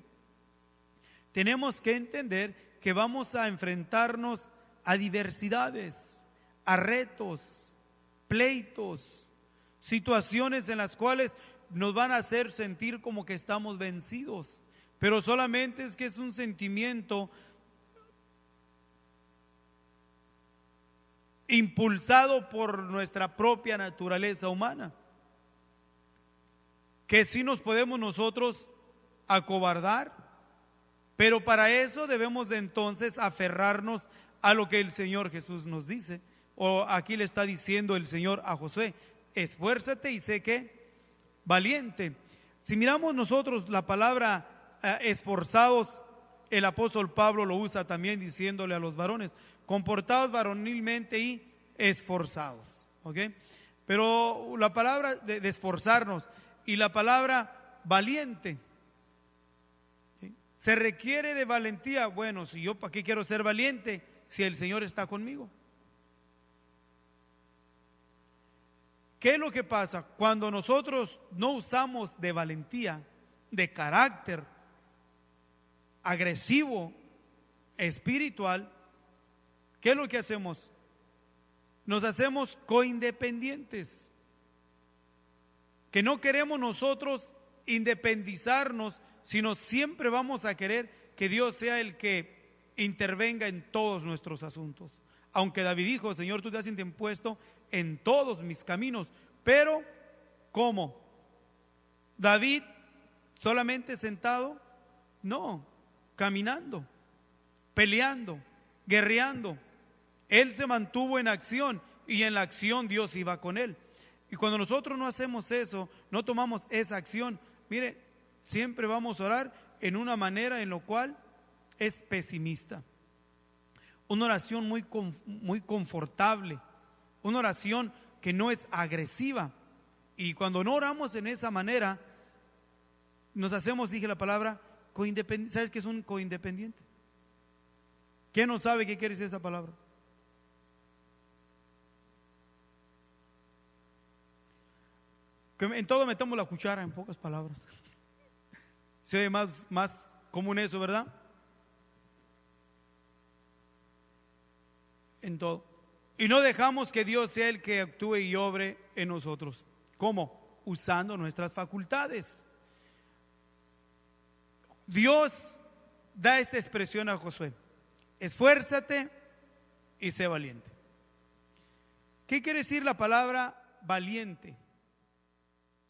Tenemos que entender que vamos a enfrentarnos a diversidades, a retos, pleitos, situaciones en las cuales nos van a hacer sentir como que estamos vencidos, pero solamente es que es un sentimiento impulsado por nuestra propia naturaleza humana, que sí nos podemos nosotros acobardar, pero para eso debemos de entonces aferrarnos a lo que el Señor Jesús nos dice, o aquí le está diciendo el Señor a Josué: esfuérzate y sé que valiente. Si miramos nosotros la palabra esforzados, el apóstol Pablo lo usa también diciéndole a los varones: comportados varonilmente y esforzados, ¿ok? Pero la palabra de esforzarnos y la palabra valiente, ¿sí? Se requiere de valentía. Bueno, si yo, ¿para qué quiero ser valiente si el Señor está conmigo? ¿Qué es lo que pasa? Cuando nosotros no usamos de valentía, de carácter agresivo, espiritual, ¿qué es lo que hacemos? Nos hacemos coindependientes, que no queremos nosotros independizarnos, sino siempre vamos a querer que Dios sea el que intervenga en todos nuestros asuntos. Aunque David dijo: Señor, tú te has interpuesto en todos mis caminos. Pero ¿cómo? David solamente sentado, no, caminando, peleando, guerreando. Él se mantuvo en acción, y en la acción Dios iba con él. Y cuando nosotros no hacemos eso, no tomamos esa acción, mire, siempre vamos a orar en una manera en lo cual es pesimista. Una oración muy confortable, una oración que no es agresiva. Y cuando no oramos en esa manera, nos hacemos, dije la palabra, coindependiente. ¿Sabes qué es un coindependiente? ¿Quién no sabe qué quiere decir esa palabra? Que en todo metemos la cuchara, en pocas palabras. Se oye más común eso, ¿verdad? En todo. Y no dejamos que Dios sea el que actúe y obre en nosotros. ¿Cómo? Usando nuestras facultades. Dios da esta expresión a Josué: esfuérzate y sé valiente. ¿Qué quiere decir la palabra valiente?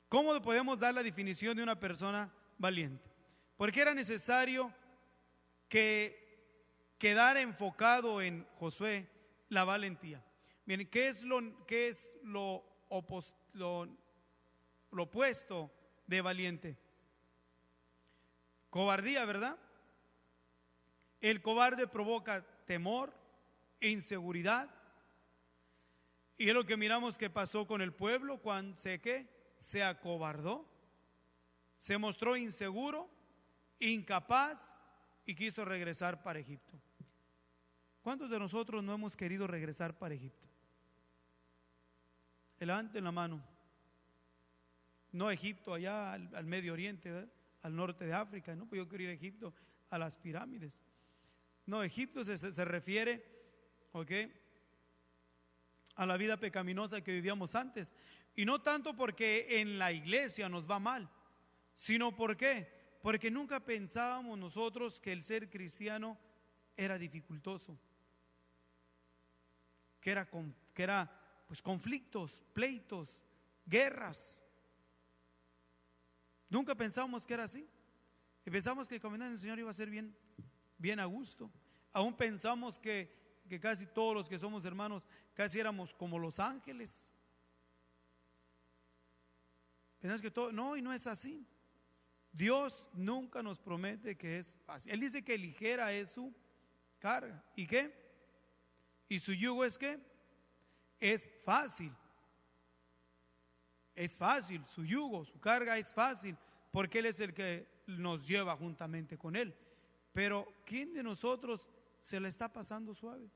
¿Cómo podemos dar la definición de una persona valiente? Porque era necesario que quedara enfocado en Josué la valentía. Miren, ¿qué es lo lo opuesto de valiente. Cobardía, ¿verdad? El cobarde provoca temor, inseguridad. Y es lo que miramos que pasó con el pueblo cuando se acobardó, se mostró inseguro, incapaz y quiso regresar para Egipto. ¿Cuántos de nosotros no hemos querido regresar para Egipto? Levanten la mano. No Egipto, allá al Medio Oriente, ¿verdad? Al norte de África. No, pues yo quiero ir a Egipto, a las pirámides. No, Egipto se refiere, ¿ok?, a la vida pecaminosa que vivíamos antes. Y no tanto porque en la iglesia nos va mal, sino porque nunca pensábamos nosotros que el ser cristiano era dificultoso, que era pues conflictos, pleitos, guerras. Nunca pensábamos que era así. Y pensamos que el caminar del Señor iba a ser bien a gusto. Aún pensamos que casi todos los que somos hermanos casi éramos como los ángeles. Pensamos que todo, no, y no es así. Dios nunca nos promete que es fácil. Él dice que ligera es su carga. ¿Y qué? ¿Y su yugo es qué? Es fácil. Es fácil, su yugo, su carga es fácil, porque Él es el que nos lleva juntamente con Él. Pero ¿quién de nosotros se le está pasando suave?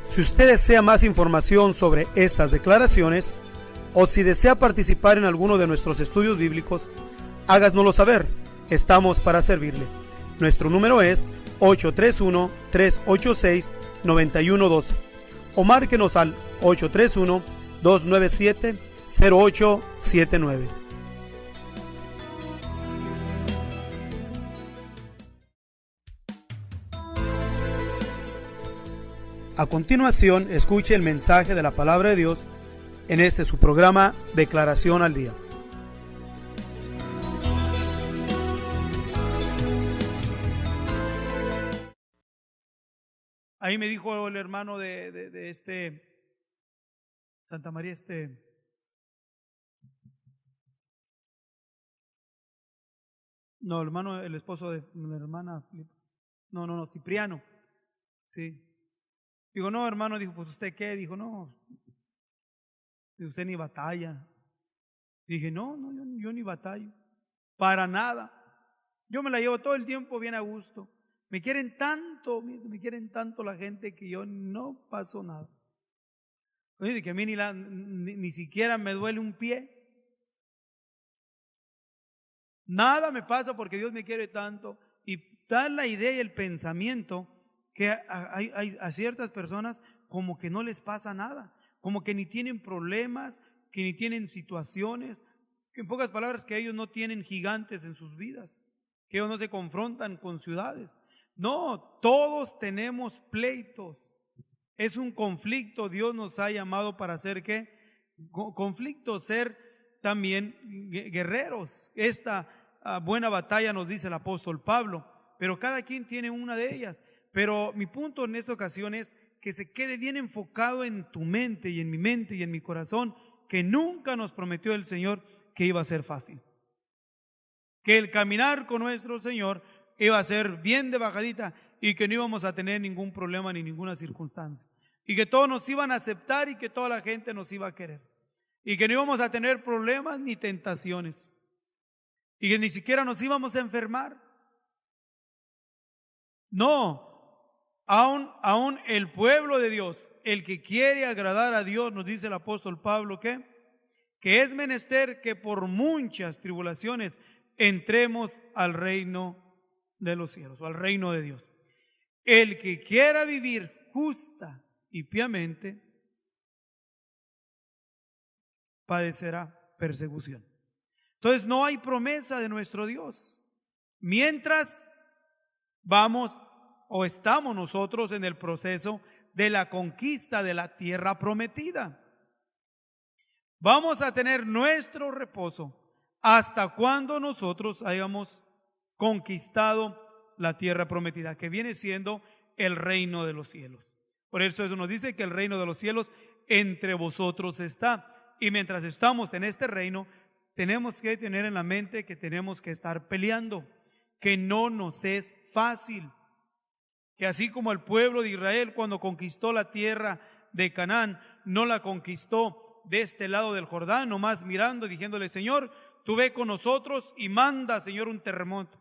Si usted desea más información sobre estas declaraciones, o si desea participar en alguno de nuestros estudios bíblicos, háganoslo saber. Estamos para servirle. Nuestro número es 831-386-9112 o márquenos al 831-297-0879. A continuación, escuche el mensaje de la palabra de Dios en este su programa Declaración al Día. Ahí me dijo el hermano de Santa María, no, hermano, el esposo de la hermana, no, Cipriano, sí. Digo, no, hermano, dijo, pues ¿usted qué? Dijo, no, usted ni batalla. Dije, no, yo ni batallo, para nada. Yo me la llevo todo el tiempo bien a gusto. Me quieren tanto la gente que yo no paso nada. Oye, que a mí ni siquiera me duele un pie. Nada me pasa porque Dios me quiere tanto. Y da la idea y el pensamiento que hay a ciertas personas como que no les pasa nada, como que ni tienen problemas, que ni tienen situaciones, que en pocas palabras que ellos no tienen gigantes en sus vidas, que ellos no se confrontan con ciudades. No, todos tenemos pleitos. Es un conflicto. Dios nos ha llamado para hacer ¿qué? Conflicto, ser también guerreros. Esta buena batalla nos dice el apóstol Pablo, pero cada quien tiene una de ellas. Pero mi punto en esta ocasión es que se quede bien enfocado en tu mente y en mi mente y en mi corazón, que nunca nos prometió el Señor que iba a ser fácil, que el caminar con nuestro Señor iba a ser bien de bajadita y que no íbamos a tener ningún problema ni ninguna circunstancia, y que todos nos iban a aceptar y que toda la gente nos iba a querer, y que no íbamos a tener problemas ni tentaciones, y que ni siquiera nos íbamos a enfermar. No, aún el pueblo de Dios, el que quiere agradar a Dios, nos dice el apóstol Pablo que es menester que por muchas tribulaciones entremos al reino de los cielos o al reino de Dios. El que quiera vivir justa y piamente padecerá persecución. Entonces no hay promesa de nuestro Dios mientras vamos o estamos nosotros en el proceso de la conquista de la tierra prometida. Vamos a tener nuestro reposo hasta cuando nosotros hayamos conquistado la tierra prometida, que viene siendo el reino de los cielos. Por eso nos dice que el reino de los cielos entre vosotros está. Y mientras estamos en este reino, tenemos que tener en la mente que tenemos que estar peleando, que no nos es fácil, que así como el pueblo de Israel cuando conquistó la tierra de Canaán, no la conquistó de este lado del Jordán, nomás mirando y diciéndole: Señor, tú ve con nosotros y manda, Señor, un terremoto.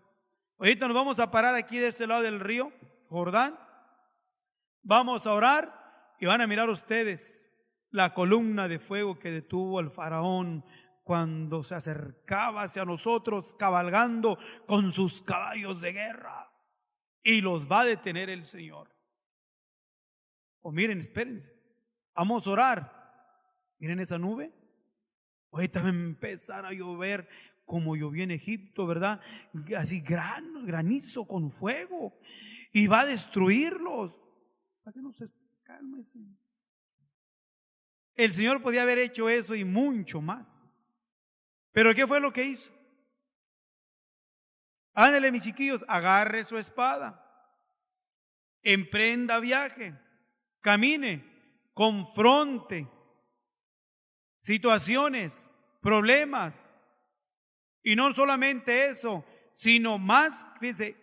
Ahorita nos vamos a parar aquí de este lado del río Jordán, vamos a orar y van a mirar ustedes la columna de fuego que detuvo al faraón cuando se acercaba hacia nosotros cabalgando con sus caballos de guerra, y los va a detener el Señor. O miren, espérense, vamos a orar. Miren esa nube. Ahorita va a empezar a llover como llovió en Egipto, ¿verdad? Así granizo con fuego, y va a destruirlos. ¿Para qué no se cálmese? El Señor podía haber hecho eso y mucho más. Pero ¿qué fue lo que hizo? Ándale, mis chiquillos, agarre su espada, emprenda viaje, camine, confronte situaciones, problemas. Y no solamente eso, sino más, fíjense,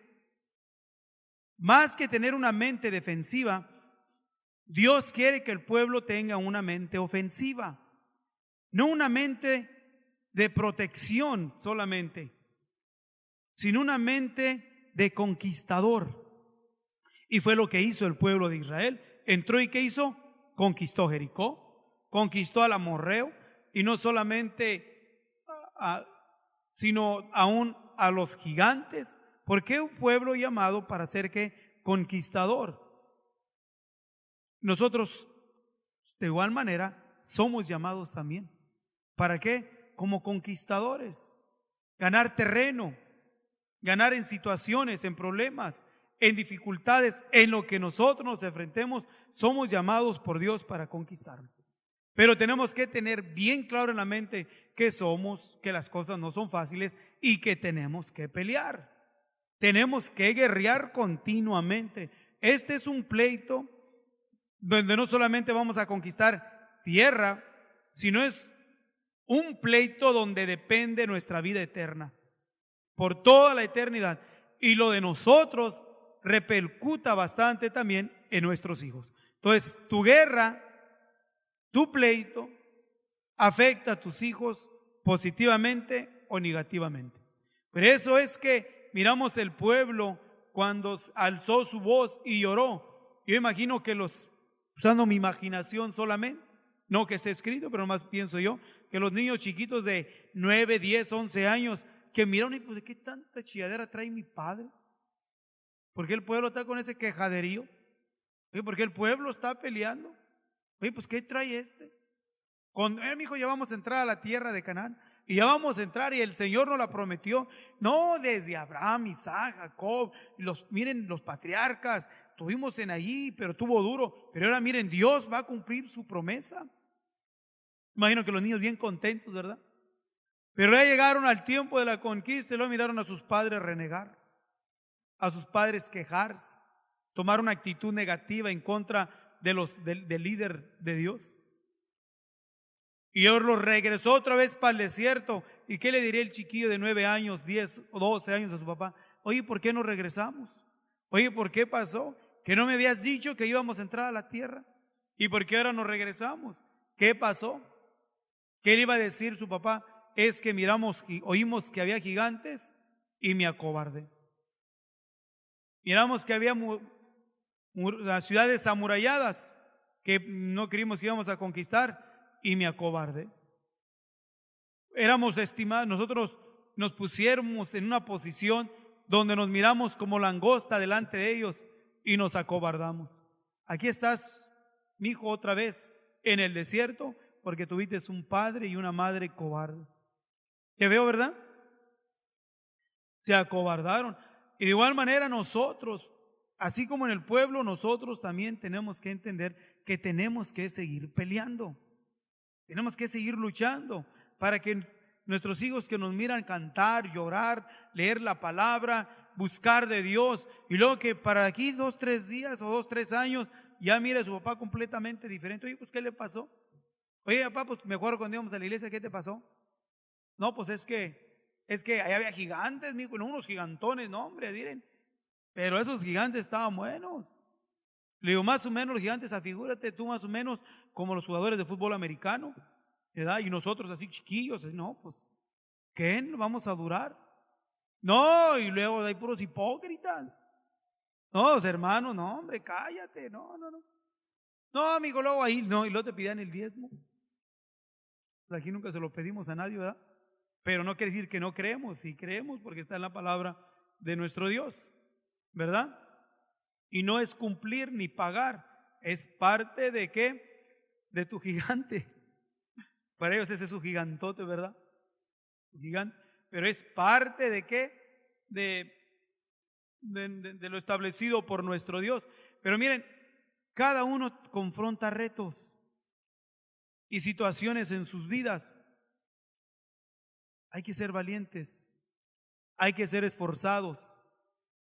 más que tener una mente defensiva, Dios quiere que el pueblo tenga una mente ofensiva, no una mente de protección solamente, sino una mente de conquistador. Y fue lo que hizo el pueblo de Israel. Entró y ¿qué hizo? Conquistó Jericó, conquistó al amorreo, y no solamente sino aún a los gigantes. ¿Por qué un pueblo llamado para ser ¿qué? Conquistador? Nosotros de igual manera somos llamados también. ¿Para qué? Como conquistadores. Ganar terreno, ganar en situaciones, en problemas, en dificultades, en lo que nosotros nos enfrentemos, somos llamados por Dios para conquistarlo. Pero tenemos que tener bien claro en la mente que somos, que las cosas no son fáciles y que tenemos que pelear. Tenemos que guerrear continuamente. Este es un pleito donde no solamente vamos a conquistar tierra, sino es un pleito donde depende nuestra vida eterna, por toda la eternidad. Y lo de nosotros repercuta bastante también en nuestros hijos. Entonces, tu guerra, tu pleito, afecta a tus hijos positivamente o negativamente. Por eso es que miramos el pueblo cuando alzó su voz y lloró. Yo imagino que usando mi imaginación solamente, no que esté escrito, pero más pienso yo, que los niños chiquitos de 9, 10, 11 años, que miraron y pues, ¿de qué tanta chilladera trae mi padre? ¿Por qué el pueblo está con ese quejaderío? ¿Por qué el pueblo está peleando? Oye, pues ¿qué trae este? Mi hijo, ya vamos a entrar a la tierra de Canaán, y ya vamos a entrar, y el Señor nos la prometió. No, desde Abraham, Isaac, Jacob, miren los patriarcas, tuvimos en allí, pero tuvo duro. Pero ahora miren, Dios va a cumplir su promesa. Imagino que los niños bien contentos, ¿verdad? Pero ya llegaron al tiempo de la conquista y luego miraron a sus padres renegar, a sus padres quejarse, tomar una actitud negativa en contra del líder de Dios. Y Dios los regresó otra vez para el desierto. ¿Y qué le diría el chiquillo de 9 años, 10 o 12 años a su papá? Oye, ¿por qué no regresamos? Oye, ¿por qué pasó? ¿Que no me habías dicho que íbamos a entrar a la tierra? ¿Y por qué ahora nos regresamos? ¿Qué pasó? ¿Qué le iba a decir su papá? Es que oímos que había gigantes y me acobardé. Miramos que había las ciudades amuralladas que no creímos que íbamos a conquistar y me acobardé. Éramos estimados, nosotros nos pusiéramos en una posición donde nos miramos como langosta delante de ellos y nos acobardamos. Aquí estás, mi hijo, otra vez en el desierto porque tuviste un padre y una madre cobarde. ¿Qué veo, verdad? Se acobardaron. Y de igual manera nosotros, así como en el pueblo, nosotros también tenemos que entender que tenemos que seguir peleando. Tenemos que seguir luchando para que nuestros hijos que nos miran cantar, llorar, leer la palabra, buscar de Dios, y luego que para aquí 2, 3 días o 2, 3 años ya mira a su papá completamente diferente. Oye, pues, ¿qué le pasó? Oye, papá, pues me acuerdo cuando íbamos a la iglesia, ¿qué te pasó? No, pues es que ahí había gigantes, mijo, no, unos gigantones, no, hombre, miren. Pero esos gigantes estaban buenos. Le digo, más o menos los gigantes, afigúrate tú más o menos como los jugadores de fútbol americano, ¿verdad? Y nosotros así chiquillos, no, pues, ¿qué? ¿No vamos a durar? No, y luego hay puros hipócritas. No, hermanos, no, hombre, cállate, no. No, amigo, luego ahí, no, y luego te pidan el diezmo. Pues aquí nunca se lo pedimos a nadie, ¿verdad? Pero no quiere decir que no creemos, sí creemos porque está en la palabra de nuestro Dios, ¿verdad? Y no es cumplir ni pagar, es parte de qué, de tu gigante. Para ellos ese es su gigantote, ¿verdad? Su gigante, pero es parte de qué, de lo establecido por nuestro Dios. Pero miren, cada uno confronta retos y situaciones en sus vidas. Hay que ser valientes, hay que ser esforzados.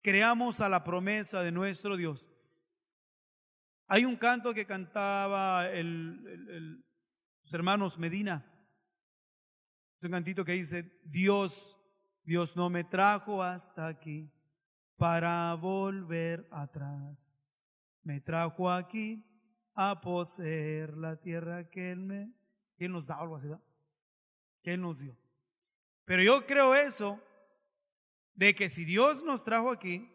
Creamos a la promesa de nuestro Dios. Hay un canto que cantaba los hermanos Medina. Es un cantito que dice, Dios no me trajo hasta aquí para volver atrás. Me trajo aquí a poseer la tierra que Él nos da, algo así, ¿verdad? Que Él nos dio. Pero yo creo eso, de que si Dios nos trajo aquí,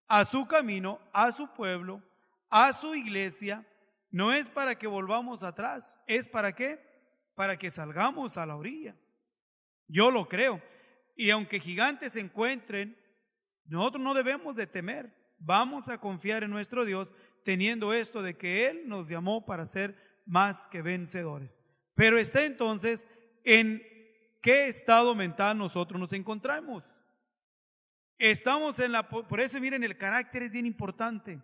a su camino, a su pueblo, a su iglesia, no es para que volvamos atrás, es para qué, para que salgamos a la orilla. Yo lo creo. Y aunque gigantes se encuentren, nosotros no debemos de temer. Vamos a confiar en nuestro Dios, teniendo esto de que Él nos llamó para ser más que vencedores. Pero está entonces en qué estado mental nosotros nos encontramos. Estamos por eso miren, el carácter es bien importante.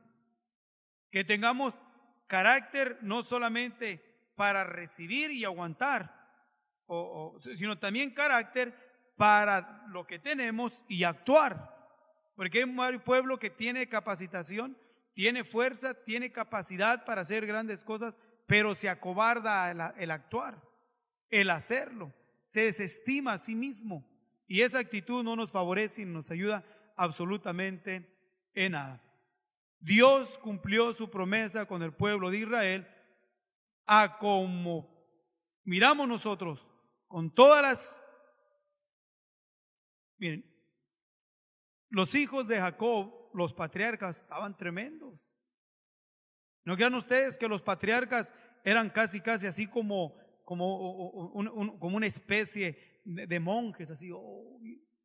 Que tengamos carácter no solamente para recibir y aguantar, sino también carácter para lo que tenemos y actuar. Porque hay un pueblo que tiene capacitación, tiene fuerza, tiene capacidad para hacer grandes cosas, pero se acobarda el actuar, el hacerlo, se desestima a sí mismo. Y esa actitud no nos favorece y no nos ayuda absolutamente en nada. Dios cumplió su promesa con el pueblo de Israel a como miramos nosotros, con todas las... Miren, los hijos de Jacob, los patriarcas, estaban tremendos. ¿No crean ustedes que los patriarcas eran casi así como una especie de monjes, así?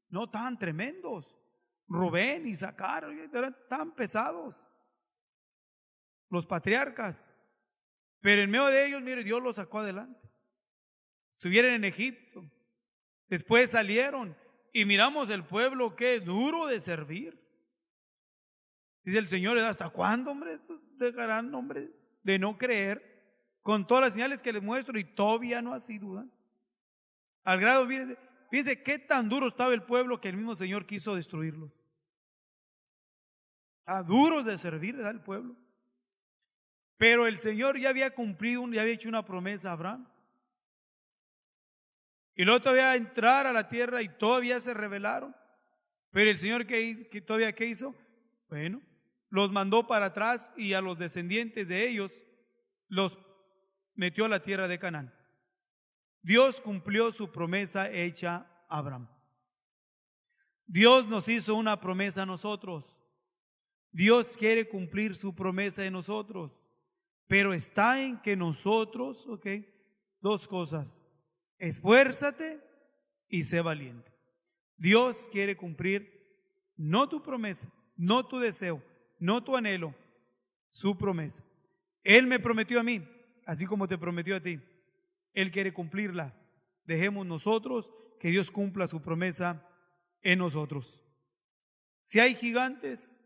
No, estaban tremendos. Rubén, Isaacar, eran tan pesados los patriarcas. Pero en medio de ellos, mire, Dios los sacó adelante. Estuvieron en Egipto, después salieron y miramos el pueblo que es duro de servir. Dice el Señor, ¿hasta cuándo, hombre, dejarán, hombre, de no creer con todas las señales que les muestro y todavía no así dudan? Al grado, fíjense qué tan duro estaba el pueblo que el mismo Señor quiso destruirlos. A duros de servir, ¿verdad? El pueblo. Pero el Señor ya había cumplido, ya había hecho una promesa a Abraham. Y luego todavía entrar a la tierra y todavía se rebelaron. Pero el Señor todavía ¿qué hizo? Bueno, los mandó para atrás y a los descendientes de ellos los metió a la tierra de Canaán. Dios cumplió su promesa hecha a Abraham. Dios nos hizo una promesa a nosotros. Dios quiere cumplir su promesa en nosotros. Pero está en que nosotros, dos cosas. Esfuérzate y sé valiente. Dios quiere cumplir no tu promesa, no tu deseo, no tu anhelo, su promesa. Él me prometió a mí, así como te prometió a ti. Él quiere cumplirla. Dejemos nosotros que Dios cumpla su promesa en nosotros. Si hay gigantes,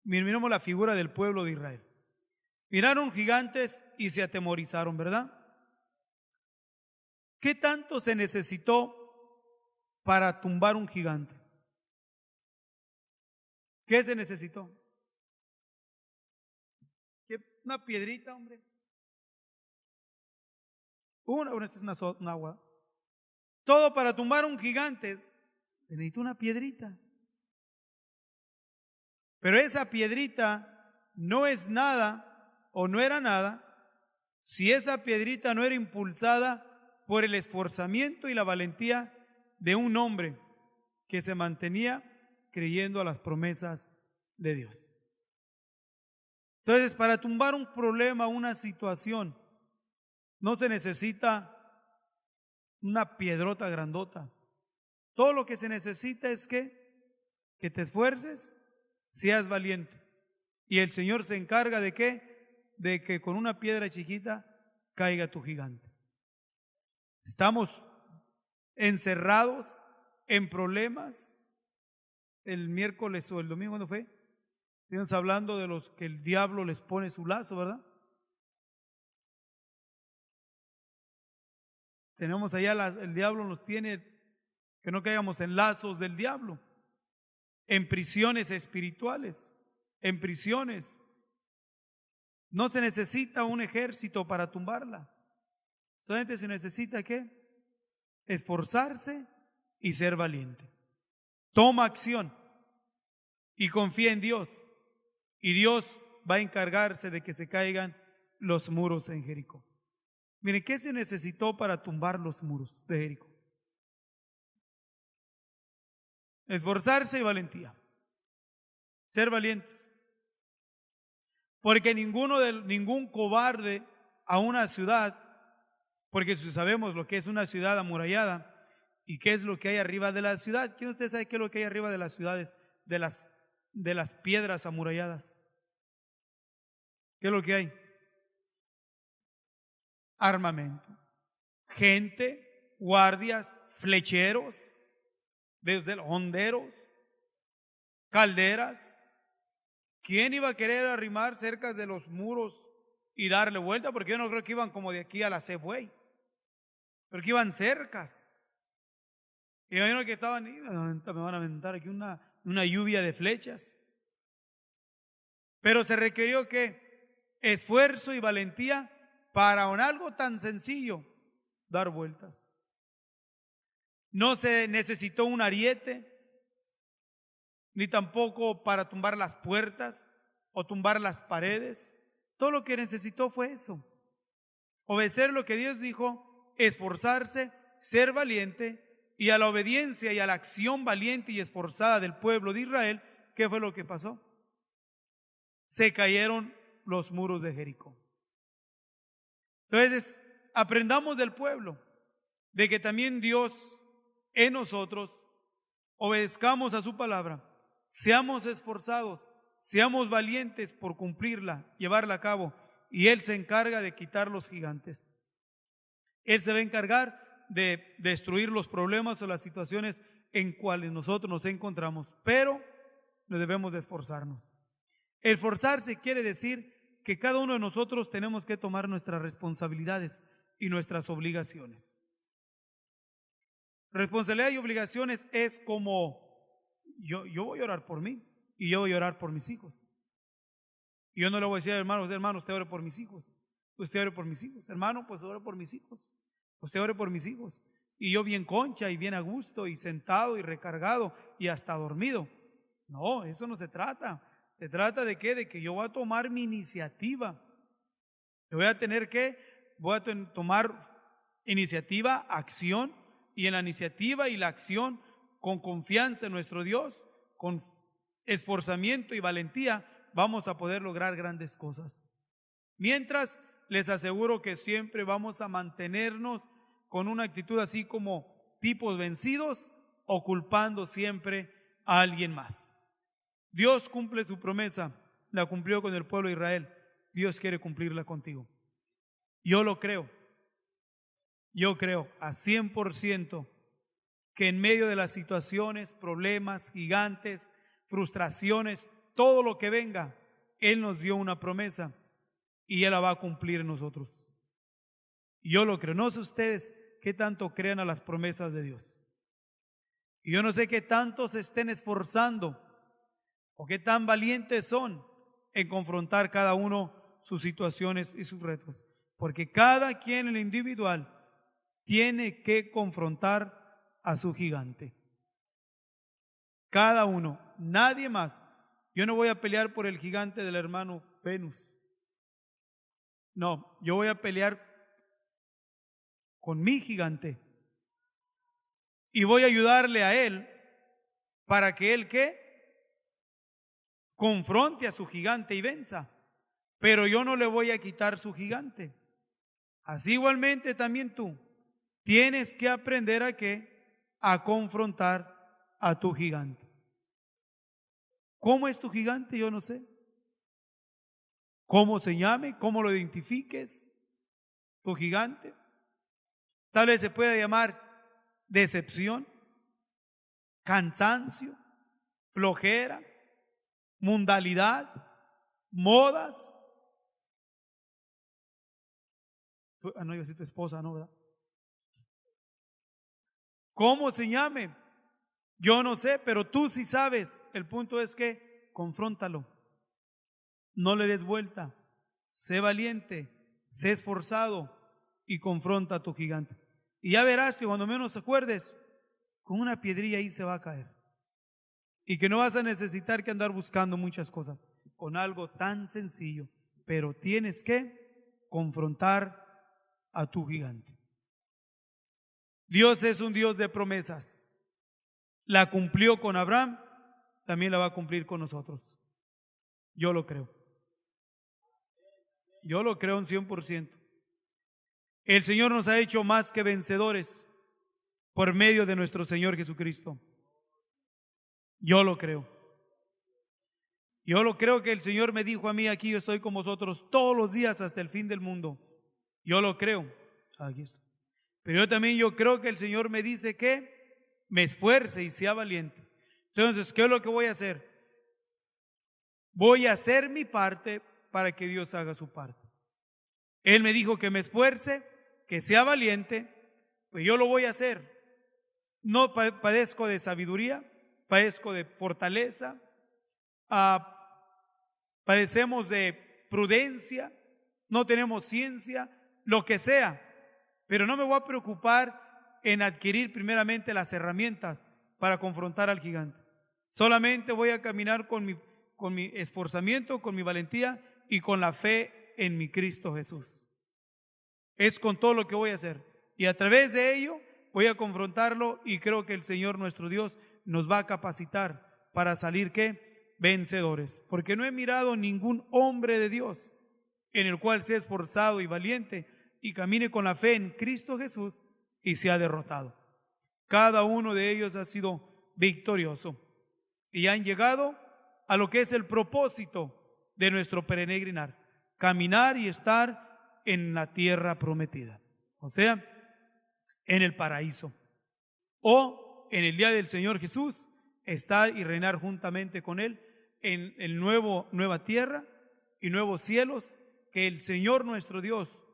miremos la figura del pueblo de Israel. Miraron gigantes y se atemorizaron, ¿verdad? ¿Qué tanto se necesitó para tumbar un gigante? ¿Qué se necesitó? Una piedrita, hombre. Una agua. Todo para tumbar un gigante se necesita una piedrita. Pero esa piedrita no es nada o no era nada si esa piedrita no era impulsada por el esforzamiento y la valentía de un hombre que se mantenía creyendo a las promesas de Dios. Entonces, para tumbar un problema, una situación, no se necesita una piedrota grandota. Todo lo que se necesita es que te esfuerces, seas valiente. Y el Señor se encarga de ¿qué? De que con una piedra chiquita caiga tu gigante. Estamos encerrados en problemas. El miércoles o el domingo, ¿cuándo fue? Estamos hablando de los que el diablo les pone su lazo, ¿verdad? Tenemos allá, el diablo nos tiene que no caigamos en lazos del diablo, en prisiones espirituales, en prisiones. No se necesita un ejército para tumbarla. Solamente se necesita ¿qué? Esforzarse y ser valiente. Toma acción y confía en Dios. Y Dios va a encargarse de que se caigan los muros en Jericó. Miren, ¿qué se necesitó para tumbar los muros de Jericó? Esforzarse y valentía. Ser valientes. Porque ningún cobarde a una ciudad, porque si sabemos lo que es una ciudad amurallada y qué es lo que hay arriba de la ciudad. ¿Quién de ustedes sabe qué es lo que hay arriba de las ciudades, de las piedras amuralladas? ¿Qué es lo que hay? Armamento, gente, guardias, flecheros, desde honderos, calderas. ¿Quién iba a querer arrimar cerca de los muros y darle vuelta? Porque yo no creo que iban como de aquí a la Safeway, pero que iban cercas. Y yo imagino que estaban, me van a aventar aquí una lluvia de flechas. Pero se requirió ¿qué? Esfuerzo y valentía para algo tan sencillo, dar vueltas. No se necesitó un ariete, ni tampoco para tumbar las puertas o tumbar las paredes. Todo lo que necesitó fue eso. Obedecer lo que Dios dijo, esforzarse, ser valiente, y a la obediencia y a la acción valiente y esforzada del pueblo de Israel, ¿qué fue lo que pasó? Se cayeron los muros de Jericó. Entonces, aprendamos del pueblo, de que también Dios en nosotros obedezcamos a su palabra, seamos esforzados, seamos valientes por cumplirla, llevarla a cabo, y Él se encarga de quitar los gigantes. Él se va a encargar de destruir los problemas o las situaciones en cuales nosotros nos encontramos, pero no debemos de esforzarnos. Esforzarse quiere decir que cada uno de nosotros tenemos que tomar nuestras responsabilidades y nuestras obligaciones. Responsabilidad y obligaciones es como yo voy a orar por mí y yo voy a orar por mis hijos. Y yo no le voy a decir, hermano, usted ore por mis hijos. Usted ore por mis hijos. Hermano, pues ore por mis hijos. Usted ore por mis hijos. Y yo bien concha y bien a gusto y sentado y recargado y hasta dormido. No, eso no se trata. Se trata de ¿qué? De que yo voy a tomar mi iniciativa. Yo voy a tener voy a tomar iniciativa, acción, y en la iniciativa y la acción, con confianza en nuestro Dios, con esforzamiento y valentía, vamos a poder lograr grandes cosas. Mientras, les aseguro que siempre vamos a mantenernos con una actitud así como tipos vencidos o culpando siempre a alguien más. Dios cumple su promesa, la cumplió con el pueblo de Israel. Dios quiere cumplirla contigo. Yo lo creo. Yo creo a 100% que en medio de las situaciones, problemas, gigantes, frustraciones, todo lo que venga, Él nos dio una promesa y Él la va a cumplir en nosotros. Yo lo creo. No sé ustedes qué tanto crean a las promesas de Dios. Y yo no sé qué tanto se estén esforzando o qué tan valientes son en confrontar cada uno sus situaciones y sus retos. Porque cada quien en lo individual tiene que confrontar a su gigante. Cada uno, nadie más. Yo no voy a pelear por el gigante del hermano Venus. No, yo voy a pelear con mi gigante. Y voy a ayudarle a él para que él, ¿qué? Confronte a su gigante y venza. Pero yo no le voy a quitar su gigante. Así igualmente también tú tienes que aprender a ¿qué? A confrontar a tu gigante. ¿Cómo es tu gigante? Yo no sé. ¿Cómo se llame? ¿Cómo lo identifiques? Tu gigante. Tal vez se pueda llamar decepción, cansancio, flojera, mundalidad, modas. No, iba a decir tu esposa, ¿no? ¿Verdad? ¿Cómo se llame? Yo no sé, pero tú sí sabes. El punto es que confróntalo. No le des vuelta. Sé valiente, sé esforzado y confronta a tu gigante. Y ya verás que cuando menos te acuerdes, con una piedrilla ahí se va a caer. Y que no vas a necesitar que andar buscando muchas cosas. Con algo tan sencillo. Pero tienes que confrontar a tu gigante. Dios es un Dios de promesas. La cumplió con Abraham, también la va a cumplir con nosotros. Yo lo creo. Yo lo creo un 100%. El Señor nos ha hecho más que vencedores por medio de nuestro Señor Jesucristo. Yo lo creo. Yo lo creo que el Señor me dijo a mí: aquí yo estoy con vosotros todos los días hasta el fin del mundo. Yo lo creo. Aquí estoy. Pero yo creo que el Señor me dice que me esfuerce y sea valiente. Entonces, ¿qué es lo que voy a hacer? Voy a hacer mi parte para que Dios haga su parte. Él me dijo que me esfuerce, que sea valiente, pues yo lo voy a hacer. No padezco de sabiduría, padezco de fortaleza, padecemos de prudencia, no tenemos ciencia, lo que sea, pero no me voy a preocupar en adquirir primeramente las herramientas para confrontar al gigante. Solamente voy a caminar con mi esforzamiento, con mi valentía y con la fe en mi Cristo Jesús. Es con todo lo que voy a hacer. Y a través de ello voy a confrontarlo, y creo que el Señor nuestro Dios nos va a capacitar para salir ¿qué? Vencedores. Porque no he mirado ningún hombre de Dios en el cual sea esforzado y valiente y camine con la fe en Cristo Jesús y sea derrotado. Cada uno de ellos ha sido victorioso y han llegado a lo que es el propósito de nuestro peregrinar: caminar y estar en la tierra prometida, o sea, en el paraíso, o en el día del Señor Jesús, estar y reinar juntamente con Él en el nueva tierra y nuevos cielos que el Señor nuestro Dios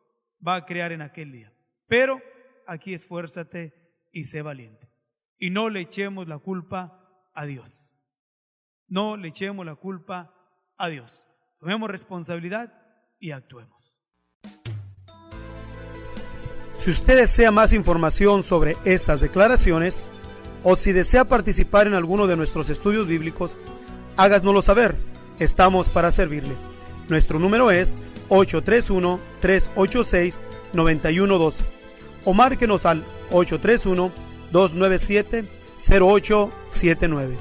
va a crear en aquel día. Pero aquí esfuérzate y sé valiente. Y no le echemos la culpa a Dios. No le echemos la culpa a Dios. Tomemos responsabilidad y actuemos. Si usted desea más información sobre estas declaraciones, o si desea participar en alguno de nuestros estudios bíblicos, háganoslo saber. Estamos para servirle. Nuestro número es 831-386-9112 o márquenos al 831-297-0879.